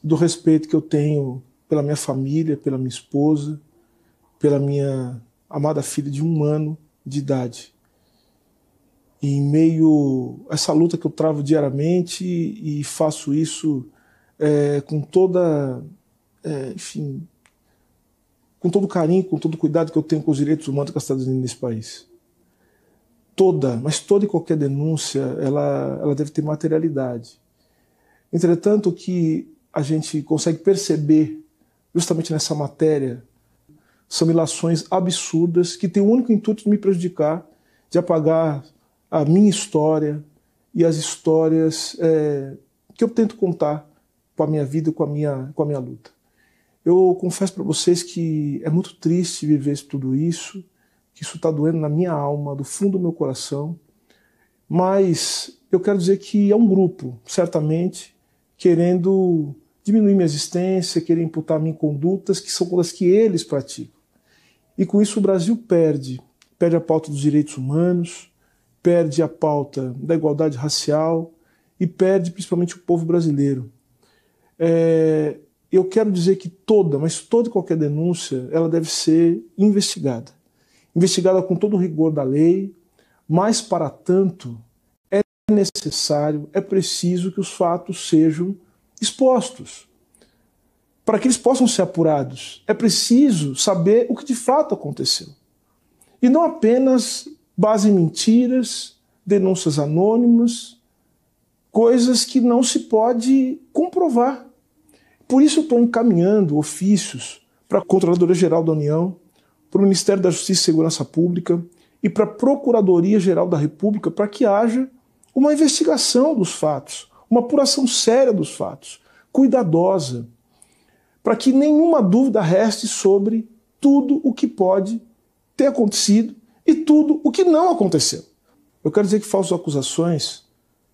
[SPEAKER 7] do respeito que eu tenho pela minha família, pela minha esposa, pela minha amada filha de 1 ano de idade. E em meio a essa luta que eu travo diariamente e faço isso com toda, enfim, com todo carinho, com todo cuidado que eu tenho com os direitos humanos que estão trazendo nesse país. Mas toda e qualquer denúncia, ela deve ter materialidade. Entretanto, o que a gente consegue perceber justamente nessa matéria são ilações absurdas que têm o único intuito de me prejudicar, de apagar a minha história e as histórias que eu tento contar com a minha vida, com a minha luta. Eu confesso para vocês que é muito triste viver tudo isso, que isso está doendo na minha alma, do fundo do meu coração, mas eu quero dizer que é um grupo, certamente, querendo diminuir minha existência, querer imputar a mim condutas que são coisas que eles praticam. E com isso o Brasil perde a pauta dos direitos humanos, perde a pauta da igualdade racial e perde principalmente o povo brasileiro. Eu quero dizer que toda e qualquer denúncia, ela deve ser investigada com todo o rigor da lei, mas para tanto é necessário, é preciso que os fatos sejam expostos, para que eles possam ser apurados. É preciso saber o que de fato aconteceu. E não apenas base em mentiras, denúncias anônimas, coisas que não se pode comprovar. Por isso eu estou encaminhando ofícios para a Controladoria-Geral da União, para o Ministério da Justiça e Segurança Pública e para a Procuradoria-Geral da República para que haja uma investigação dos fatos, uma apuração séria dos fatos, cuidadosa, para que nenhuma dúvida reste sobre tudo o que pode ter acontecido e tudo o que não aconteceu. Eu quero dizer que falsas acusações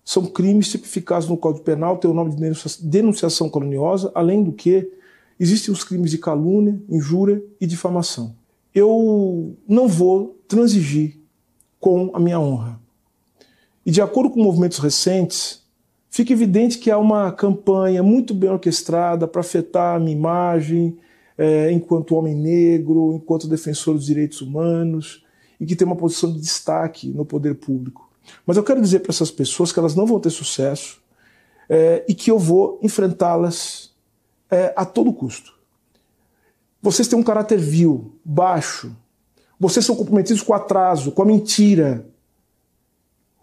[SPEAKER 7] são crimes tipificados no Código Penal, tem o nome de denunciação caluniosa, além do que existem os crimes de calúnia, injúria e difamação. Eu não vou transigir com a minha honra. E de acordo com movimentos recentes, fica evidente que há uma campanha muito bem orquestrada para afetar a minha imagem enquanto homem negro, enquanto defensor dos direitos humanos, e que tem uma posição de destaque no poder público. Mas eu quero dizer para essas pessoas que elas não vão ter sucesso e que eu vou enfrentá-las a todo custo. Vocês têm um caráter vil, baixo. Vocês são comprometidos com o atraso, com a mentira.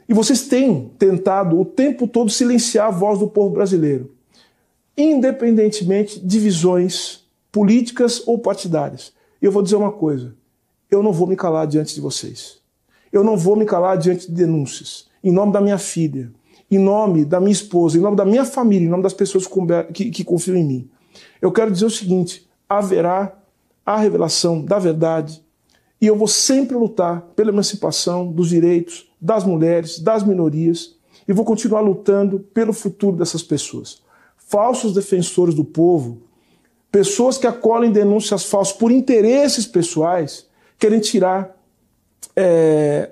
[SPEAKER 7] E vocês têm tentado o tempo todo silenciar a voz do povo brasileiro, independentemente de visões políticas ou partidárias. E eu vou dizer uma coisa, eu não vou me calar diante de vocês. Eu não vou me calar diante de denúncias. Em nome da minha filha, em nome da minha esposa, em nome da minha família, em nome das pessoas que confiam em mim. Eu quero dizer o seguinte, haverá a revelação da verdade e eu vou sempre lutar pela emancipação dos direitos das mulheres, das minorias e vou continuar lutando pelo futuro dessas pessoas. Falsos defensores do povo, pessoas que acolhem denúncias falsas por interesses pessoais, querem tirar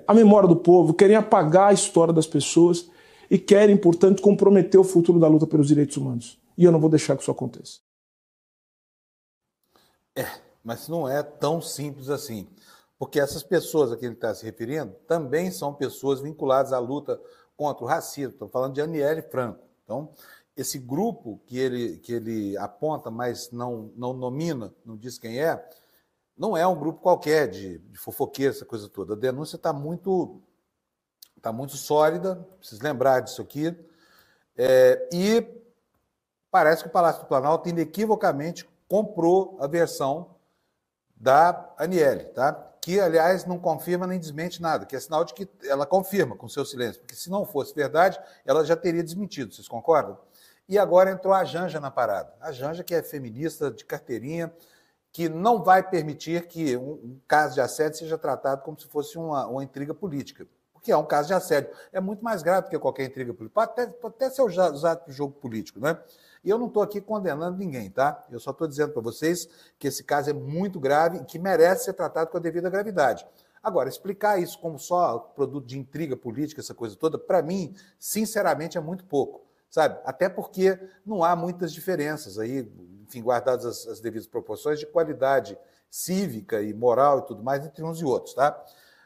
[SPEAKER 7] a memória do povo, querem apagar a história das pessoas e querem, portanto, comprometer o futuro da luta pelos direitos humanos. E eu não vou deixar que isso aconteça.
[SPEAKER 6] Mas não é tão simples assim. Porque essas pessoas a que ele está se referindo também são pessoas vinculadas à luta contra o racismo. Estou falando de Aniele Franco. Então, esse grupo que ele aponta, mas não nomina, não diz quem é, não é um grupo qualquer de fofoqueiros, essa coisa toda. A denúncia está muito sólida, preciso lembrar disso aqui. E parece que o Palácio do Planalto inequivocamente comprou a versão da Aniele, tá? Que, aliás, não confirma nem desmente nada, que é sinal de que ela confirma com seu silêncio, porque se não fosse verdade, ela já teria desmentido, vocês concordam? E agora entrou a Janja na parada. A Janja, que é feminista de carteirinha, que não vai permitir que um caso de assédio seja tratado como se fosse uma intriga política, porque é um caso de assédio. É muito mais grave do que qualquer intriga política. Pode até ser usado para o jogo político, né? E eu não estou aqui condenando ninguém, tá? Eu só estou dizendo para vocês que esse caso é muito grave e que merece ser tratado com a devida gravidade. Agora, explicar isso como só produto de intriga política, essa coisa toda, para mim, sinceramente, é muito pouco, sabe? Até porque não há muitas diferenças aí, enfim, guardadas as devidas proporções de qualidade cívica e moral e tudo mais entre uns e outros, tá?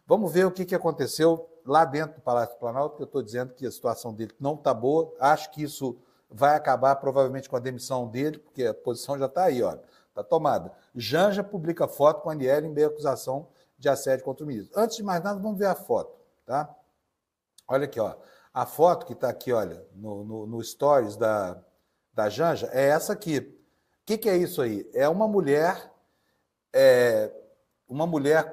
[SPEAKER 6] Vamos ver o que aconteceu lá dentro do Palácio do Planalto, que eu estou dizendo que a situação dele não está boa, acho que isso vai acabar provavelmente com a demissão dele, porque a posição já está aí, ó, está tomada. Janja publica foto com a Aniele em meio à acusação de assédio contra o ministro. Antes de mais nada, vamos ver a foto, tá? Olha aqui, ó. A foto que está aqui, olha, no stories da Janja, é essa aqui. O que é isso aí? É uma mulher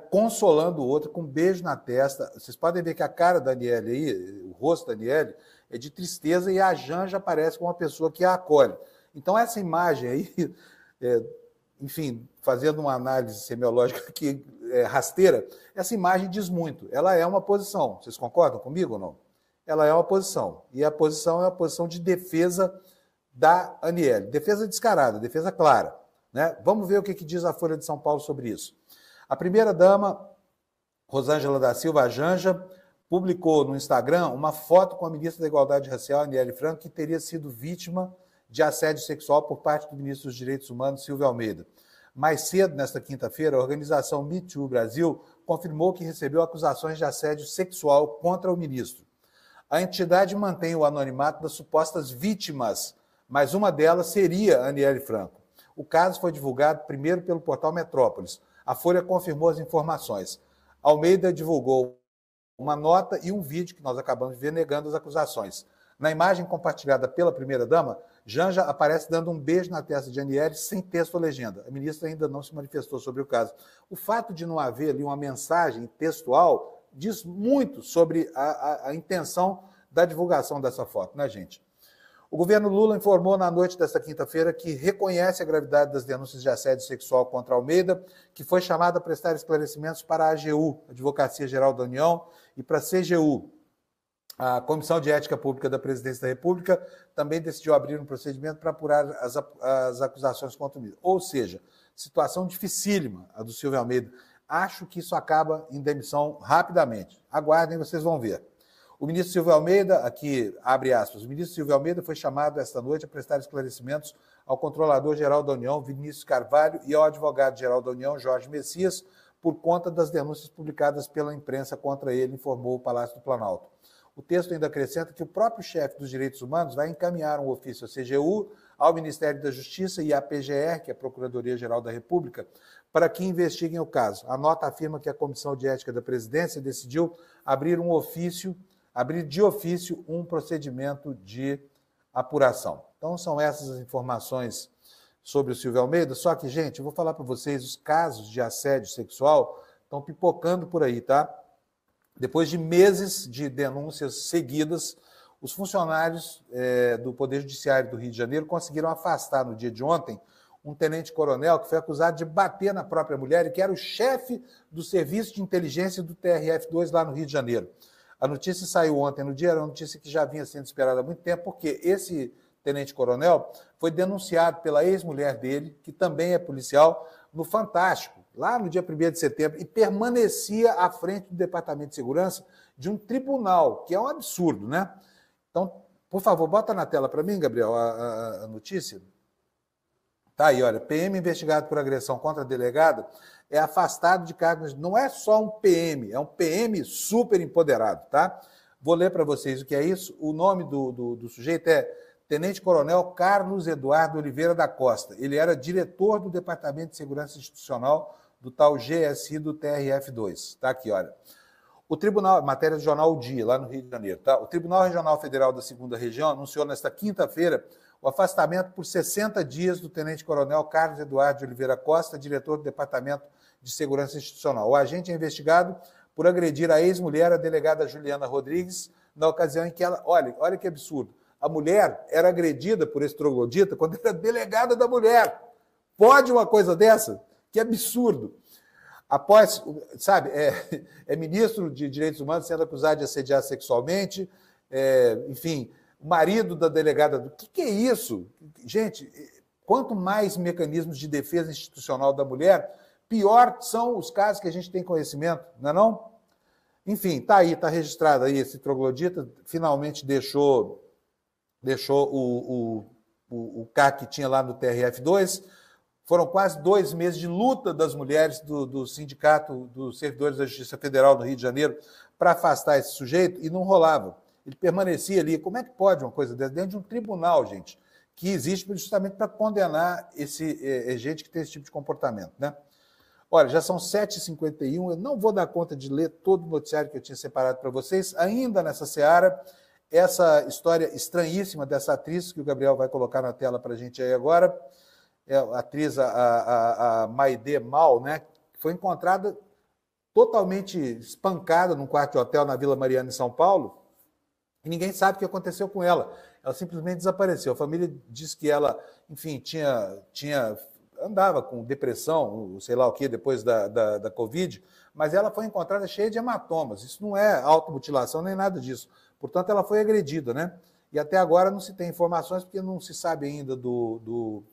[SPEAKER 6] consolando o outro com um beijo na testa. Vocês podem ver que a cara da Aniele aí, o rosto da Aniele, é de tristeza e a Janja aparece como uma pessoa que a acolhe. Então, essa imagem aí, enfim, fazendo uma análise semiológica aqui, rasteira, essa imagem diz muito. Ela é uma posição. Vocês concordam comigo ou não? Ela é uma posição. E a posição é uma posição de defesa da Aniele. Defesa descarada, defesa clara. Né? Vamos ver o que diz a Folha de São Paulo sobre isso. A primeira-dama, Rosângela da Silva, a Janja, publicou no Instagram uma foto com a ministra da Igualdade Racial, Aniele Franco, que teria sido vítima de assédio sexual por parte do ministro dos Direitos Humanos, Silvio Almeida. Mais cedo, nesta quinta-feira, a organização Me Too Brasil confirmou que recebeu acusações de assédio sexual contra o ministro. A entidade mantém o anonimato das supostas vítimas, mas uma delas seria a Aniele Franco. O caso foi divulgado primeiro pelo portal Metrópolis. A Folha confirmou as informações. Almeida divulgou uma nota e um vídeo que nós acabamos de ver negando as acusações. Na imagem compartilhada pela primeira-dama, Janja aparece dando um beijo na testa de Aniele sem texto ou legenda. A ministra ainda não se manifestou sobre o caso. O fato de não haver ali uma mensagem textual diz muito sobre a intenção da divulgação dessa foto, né, gente? O governo Lula informou na noite desta quinta-feira que reconhece a gravidade das denúncias de assédio sexual contra Almeida, que foi chamada a prestar esclarecimentos para a AGU, Advocacia Geral da União, e para a CGU. A Comissão de Ética Pública da Presidência da República também decidiu abrir um procedimento para apurar as acusações contra o ministro. Ou seja, situação dificílima a do Silvio Almeida. Acho que isso acaba em demissão rapidamente. Aguardem, vocês vão ver. O ministro Silvio Almeida, aqui abre aspas, o ministro Silvio Almeida foi chamado esta noite a prestar esclarecimentos ao Controlador-Geral da União, Vinícius Carvalho, e ao Advogado-Geral da União, Jorge Messias, por conta das denúncias publicadas pela imprensa contra ele, informou o Palácio do Planalto. O texto ainda acrescenta que o próprio chefe dos direitos humanos vai encaminhar um ofício à CGU, ao Ministério da Justiça e à PGR, que é a Procuradoria-Geral da República, para que investiguem o caso. A nota afirma que a Comissão de Ética da Presidência decidiu abrir de ofício um procedimento de apuração. Então, são essas as informações sobre o Silvio Almeida. Só que, gente, eu vou falar para vocês, os casos de assédio sexual estão pipocando por aí, tá? Depois de meses de denúncias seguidas, os funcionários do Poder Judiciário do Rio de Janeiro conseguiram afastar, no dia de ontem, um tenente-coronel que foi acusado de bater na própria mulher e que era o chefe do Serviço de Inteligência do TRF-2 lá no Rio de Janeiro. A notícia saiu ontem no dia, era uma notícia que já vinha sendo esperada há muito tempo, porque esse tenente-coronel foi denunciado pela ex-mulher dele, que também é policial, no Fantástico, lá no dia 1º de setembro, e permanecia à frente do Departamento de Segurança de um tribunal, que é um absurdo, né? Então, por favor, bota na tela para mim, Gabriel, a notícia. Tá aí, olha, PM investigado por agressão contra a delegada é afastado de cargos. Não é só um PM, é um PM super empoderado, tá? Vou ler para vocês o que é isso. O nome do sujeito é Tenente Coronel Carlos Eduardo Oliveira da Costa. Ele era diretor do Departamento de Segurança Institucional do tal GSI do TRF-2. Tá aqui, olha. O Tribunal, matéria do jornal O Dia, lá no Rio de Janeiro, tá? O Tribunal Regional Federal da 2ª Região anunciou nesta quinta-feira o afastamento por 60 dias do tenente-coronel Carlos Eduardo de Oliveira Costa, diretor do Departamento de Segurança Institucional. O agente é investigado por agredir a ex-mulher, a delegada Juliana Rodrigues, na ocasião em que ela... Olha que absurdo. A mulher era agredida por esse troglodita quando era delegada da mulher. Pode uma coisa dessa? Que absurdo. Após, sabe, ministro de Direitos Humanos sendo acusado de assediar sexualmente, enfim, o marido da delegada... O que é isso? Gente, quanto mais mecanismos de defesa institucional da mulher, Pior são os casos que a gente tem conhecimento, não é não? Enfim, tá aí, tá registrado aí esse troglodita, finalmente deixou o cargo que tinha lá no TRF2. Foram quase 2 meses de luta das mulheres do Sindicato dos Servidores da Justiça Federal do Rio de Janeiro para afastar esse sujeito e não rolava. Ele permanecia ali. Como é que pode uma coisa dessa? Dentro de um tribunal, gente, que existe justamente para condenar gente que tem esse tipo de comportamento, né? Olha, já são 7h51, eu não vou dar conta de ler todo o noticiário que eu tinha separado para vocês. Ainda nessa seara, essa história estranhíssima dessa atriz, que o Gabriel vai colocar na tela para a gente aí agora, a atriz, a Maide Mal, né, foi encontrada totalmente espancada num quarto de hotel na Vila Mariana, em São Paulo, e ninguém sabe o que aconteceu com ela. Ela simplesmente desapareceu. A família diz que ela, enfim, andava com depressão, sei lá o que, depois da Covid, mas ela foi encontrada cheia de hematomas. Isso não é automutilação nem nada disso. Portanto, ela foi agredida, né? E até agora não se tem informações, porque não se sabe ainda do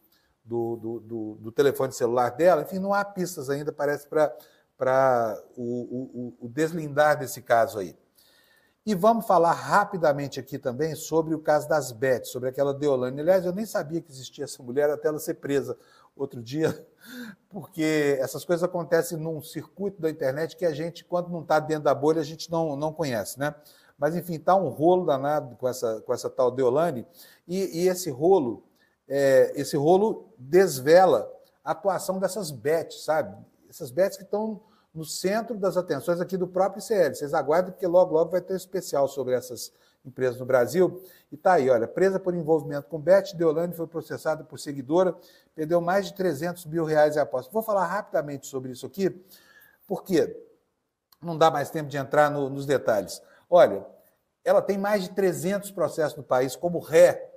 [SPEAKER 6] telefone celular dela. Enfim, não há pistas ainda, parece, para o deslindar desse caso aí. E vamos falar rapidamente aqui também sobre o caso das Beth, sobre aquela Deolane. Aliás, eu nem sabia que existia essa mulher até ela ser presa outro dia, porque essas coisas acontecem num circuito da internet que a gente, quando não está dentro da bolha, a gente não conhece, né? Mas, enfim, está um rolo danado com essa tal Deolane, e esse rolo desvela a atuação dessas Bets, sabe? Essas Bets que estão no centro das atenções aqui do próprio ICL. Vocês aguardem, porque logo vai ter um especial sobre essas empresas no Brasil. E tá aí, olha, presa por envolvimento com Bet, Deolane foi processada por seguidora, perdeu mais de 300 mil reais em apostas. Vou falar rapidamente sobre isso aqui, porque não dá mais tempo de entrar nos detalhes. Olha, ela tem mais de 300 processos no país como ré,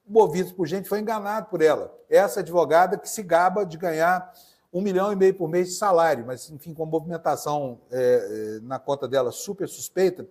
[SPEAKER 6] movidos por gente, foi enganado por ela. Essa advogada que se gaba de ganhar 1,5 milhão por mês de salário, mas, enfim, com movimentação na conta dela super suspeita.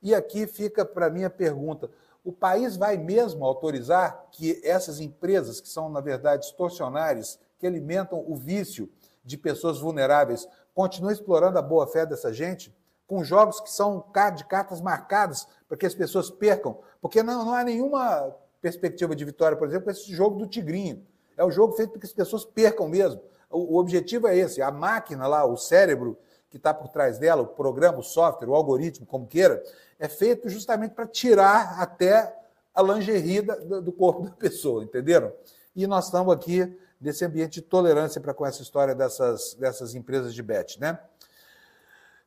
[SPEAKER 6] E aqui fica para mim a pergunta: o país vai mesmo autorizar que essas empresas, que são, na verdade, extorsionárias, que alimentam o vício de pessoas vulneráveis, continuem explorando a boa-fé dessa gente, com jogos que são de cartas marcadas para que as pessoas percam? Porque não há nenhuma perspectiva de vitória, por exemplo, com esse jogo do Tigrinho. É o jogo feito para que as pessoas percam mesmo. O objetivo é esse, a máquina lá, o cérebro que está por trás dela, o programa, o software, o algoritmo, como queira, é feito justamente para tirar até a lingerie do corpo da pessoa, entenderam? E nós estamos aqui nesse ambiente de tolerância com essa história dessas empresas de bet, né?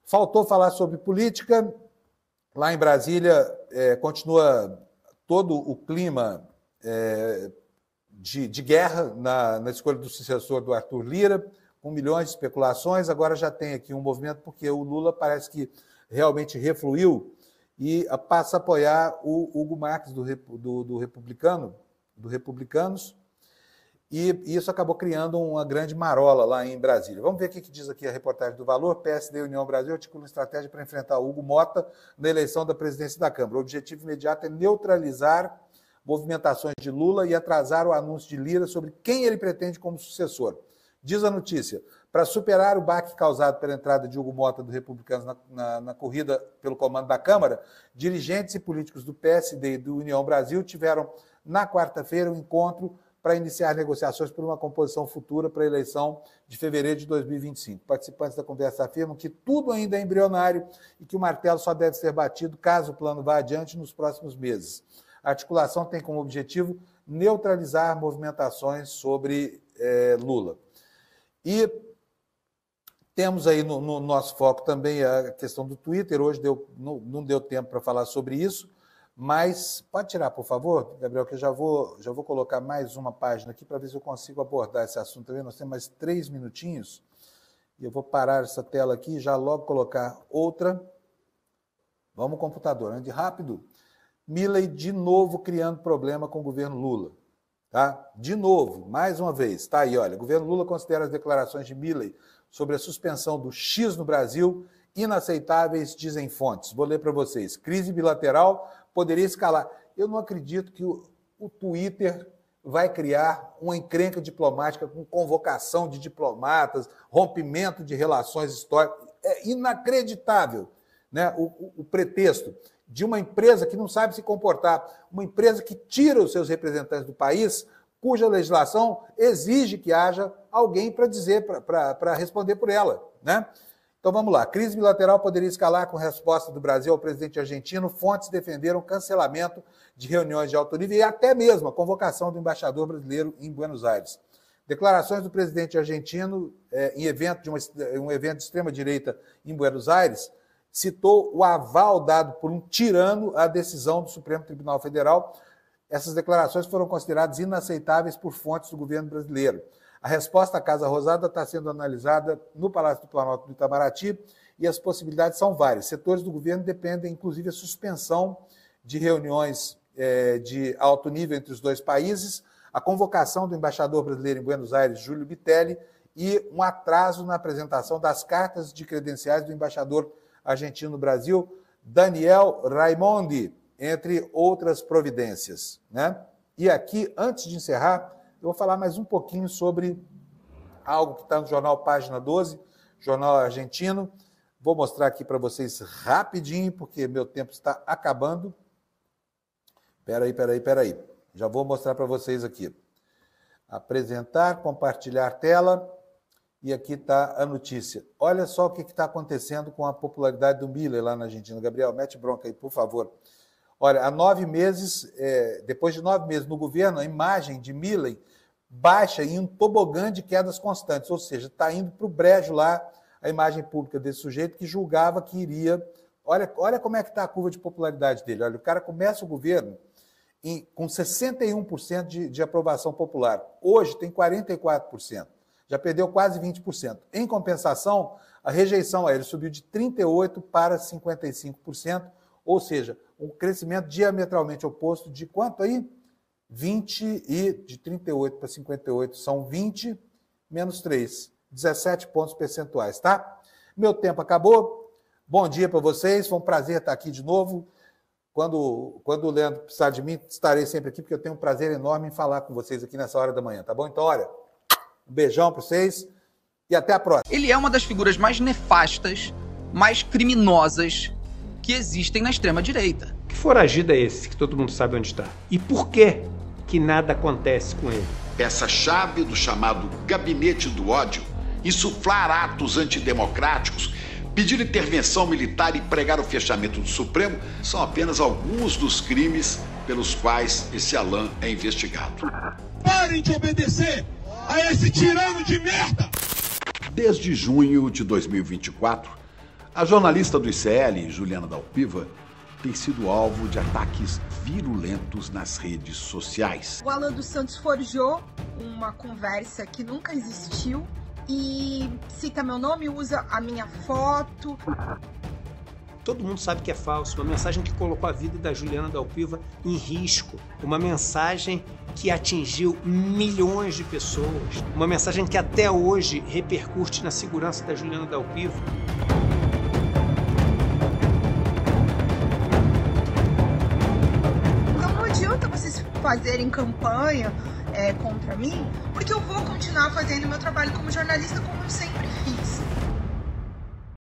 [SPEAKER 6] Faltou falar sobre política. Lá em Brasília continua todo o clima de guerra na escolha do sucessor do Arthur Lira, com milhões de especulações. Agora já tem aqui um movimento, porque o Lula parece que realmente refluiu e passa a apoiar o Hugo Marques do Republicanos, e isso acabou criando uma grande marola lá em Brasília. Vamos ver o que diz aqui a reportagem do Valor. PSD e União Brasil articulam estratégia para enfrentar o Hugo Mota na eleição da presidência da Câmara. O objetivo imediato é neutralizar movimentações de Lula e atrasar o anúncio de Lira sobre quem ele pretende como sucessor. Diz a notícia: para superar o baque causado pela entrada de Hugo Mota do Republicanos na corrida pelo comando da Câmara, dirigentes e políticos do PSD e do União Brasil tiveram, na quarta-feira, um encontro para iniciar negociações por uma composição futura para a eleição de fevereiro de 2025. Participantes da conversa afirmam que tudo ainda é embrionário e que o martelo só deve ser batido caso o plano vá adiante nos próximos meses. A articulação tem como objetivo neutralizar movimentações sobre Lula. E temos aí no nosso foco também a questão do Twitter. Hoje não deu tempo para falar sobre isso, mas pode tirar, por favor, Gabriel, que eu já vou colocar mais uma página aqui para ver se eu consigo abordar esse assunto também. Nós temos mais 3 minutinhos e eu vou parar essa tela aqui e já logo colocar outra. Vamos, computador, ande rápido. Milei de novo criando problema com o governo Lula. Tá? De novo, mais uma vez, tá aí, olha, o governo Lula considera as declarações de Milei sobre a suspensão do X no Brasil inaceitáveis, dizem fontes. Vou ler para vocês. Crise bilateral poderia escalar. Eu não acredito que o Twitter vai criar uma encrenca diplomática com convocação de diplomatas, rompimento de relações históricas. É inacreditável, né? O pretexto de uma empresa que não sabe se comportar, uma empresa que tira os seus representantes do país, cuja legislação exige que haja alguém para dizer, para responder por ela, né? Então vamos lá. A crise bilateral poderia escalar com resposta do Brasil ao presidente argentino. Fontes defenderam cancelamento de reuniões de alto nível e até mesmo a convocação do embaixador brasileiro em Buenos Aires. Declarações do presidente argentino em um evento de extrema-direita em Buenos Aires citou o aval dado por um tirano à decisão do Supremo Tribunal Federal. Essas declarações foram consideradas inaceitáveis por fontes do governo brasileiro. A resposta à Casa Rosada está sendo analisada no Palácio do Planalto do Itamaraty e as possibilidades são várias. Setores do governo dependem, inclusive, a suspensão de reuniões de alto nível entre os dois países, a convocação do embaixador brasileiro em Buenos Aires, Júlio Bitelli, e um atraso na apresentação das cartas de credenciais do embaixador argentino no Brasil, Daniel Raimondi, entre outras providências, né? E aqui, antes de encerrar, eu vou falar mais um pouquinho sobre algo que está no jornal Página 12, jornal argentino. Vou mostrar aqui para vocês rapidinho, porque meu tempo está acabando. Peraí. Já vou mostrar para vocês aqui. Apresentar, compartilhar tela. E aqui está a notícia. Olha só o que está acontecendo com a popularidade do Milei lá na Argentina. Gabriel, mete bronca aí, por favor. Olha, há 9 meses, depois de 9 meses no governo, a imagem de Milei baixa em um tobogã de quedas constantes, ou seja, está indo para o brejo lá a imagem pública desse sujeito que julgava que iria... Olha como é que está a curva de popularidade dele. Olha, o cara começa o governo com 61% de aprovação popular. Hoje tem 44%. Já perdeu quase 20%. Em compensação, a rejeição a ele subiu de 38% para 55%, ou seja, um crescimento diametralmente oposto de quanto aí? 20 e de 38 para 58 são 20 menos 3, 17 pontos percentuais, tá? Meu tempo acabou. Bom dia para vocês, foi um prazer estar aqui de novo. Quando o Leandro precisar de mim, estarei sempre aqui, porque eu tenho um prazer enorme em falar com vocês aqui nessa hora da manhã, tá bom? Então, olha, um beijão para vocês e até a próxima.
[SPEAKER 1] Ele é uma das figuras mais nefastas, mais criminosas que existem na extrema-direita.
[SPEAKER 2] Que foragido é esse que todo mundo sabe onde está? E por que nada acontece com ele?
[SPEAKER 3] Peça-chave do chamado Gabinete do Ódio, insuflar atos antidemocráticos, pedir intervenção militar e pregar o fechamento do Supremo são apenas alguns dos crimes pelos quais esse Alain é investigado.
[SPEAKER 4] Parem de obedecer a esse tirano de merda!
[SPEAKER 3] Desde junho de 2024, a jornalista do ICL, Juliana Dalpiva, tem sido alvo de ataques virulentos nas redes sociais.
[SPEAKER 5] O Alan dos Santos forjou uma conversa que nunca existiu e cita meu nome, usa a minha foto.
[SPEAKER 2] Todo mundo sabe que é falso, uma mensagem que colocou a vida da Juliana Dalpiva em risco, uma mensagem que atingiu milhões de pessoas, uma mensagem que até hoje repercute na segurança da Juliana Dalpiva.
[SPEAKER 5] Fazerem campanha contra mim, porque eu vou continuar fazendo meu trabalho como jornalista como eu sempre fiz.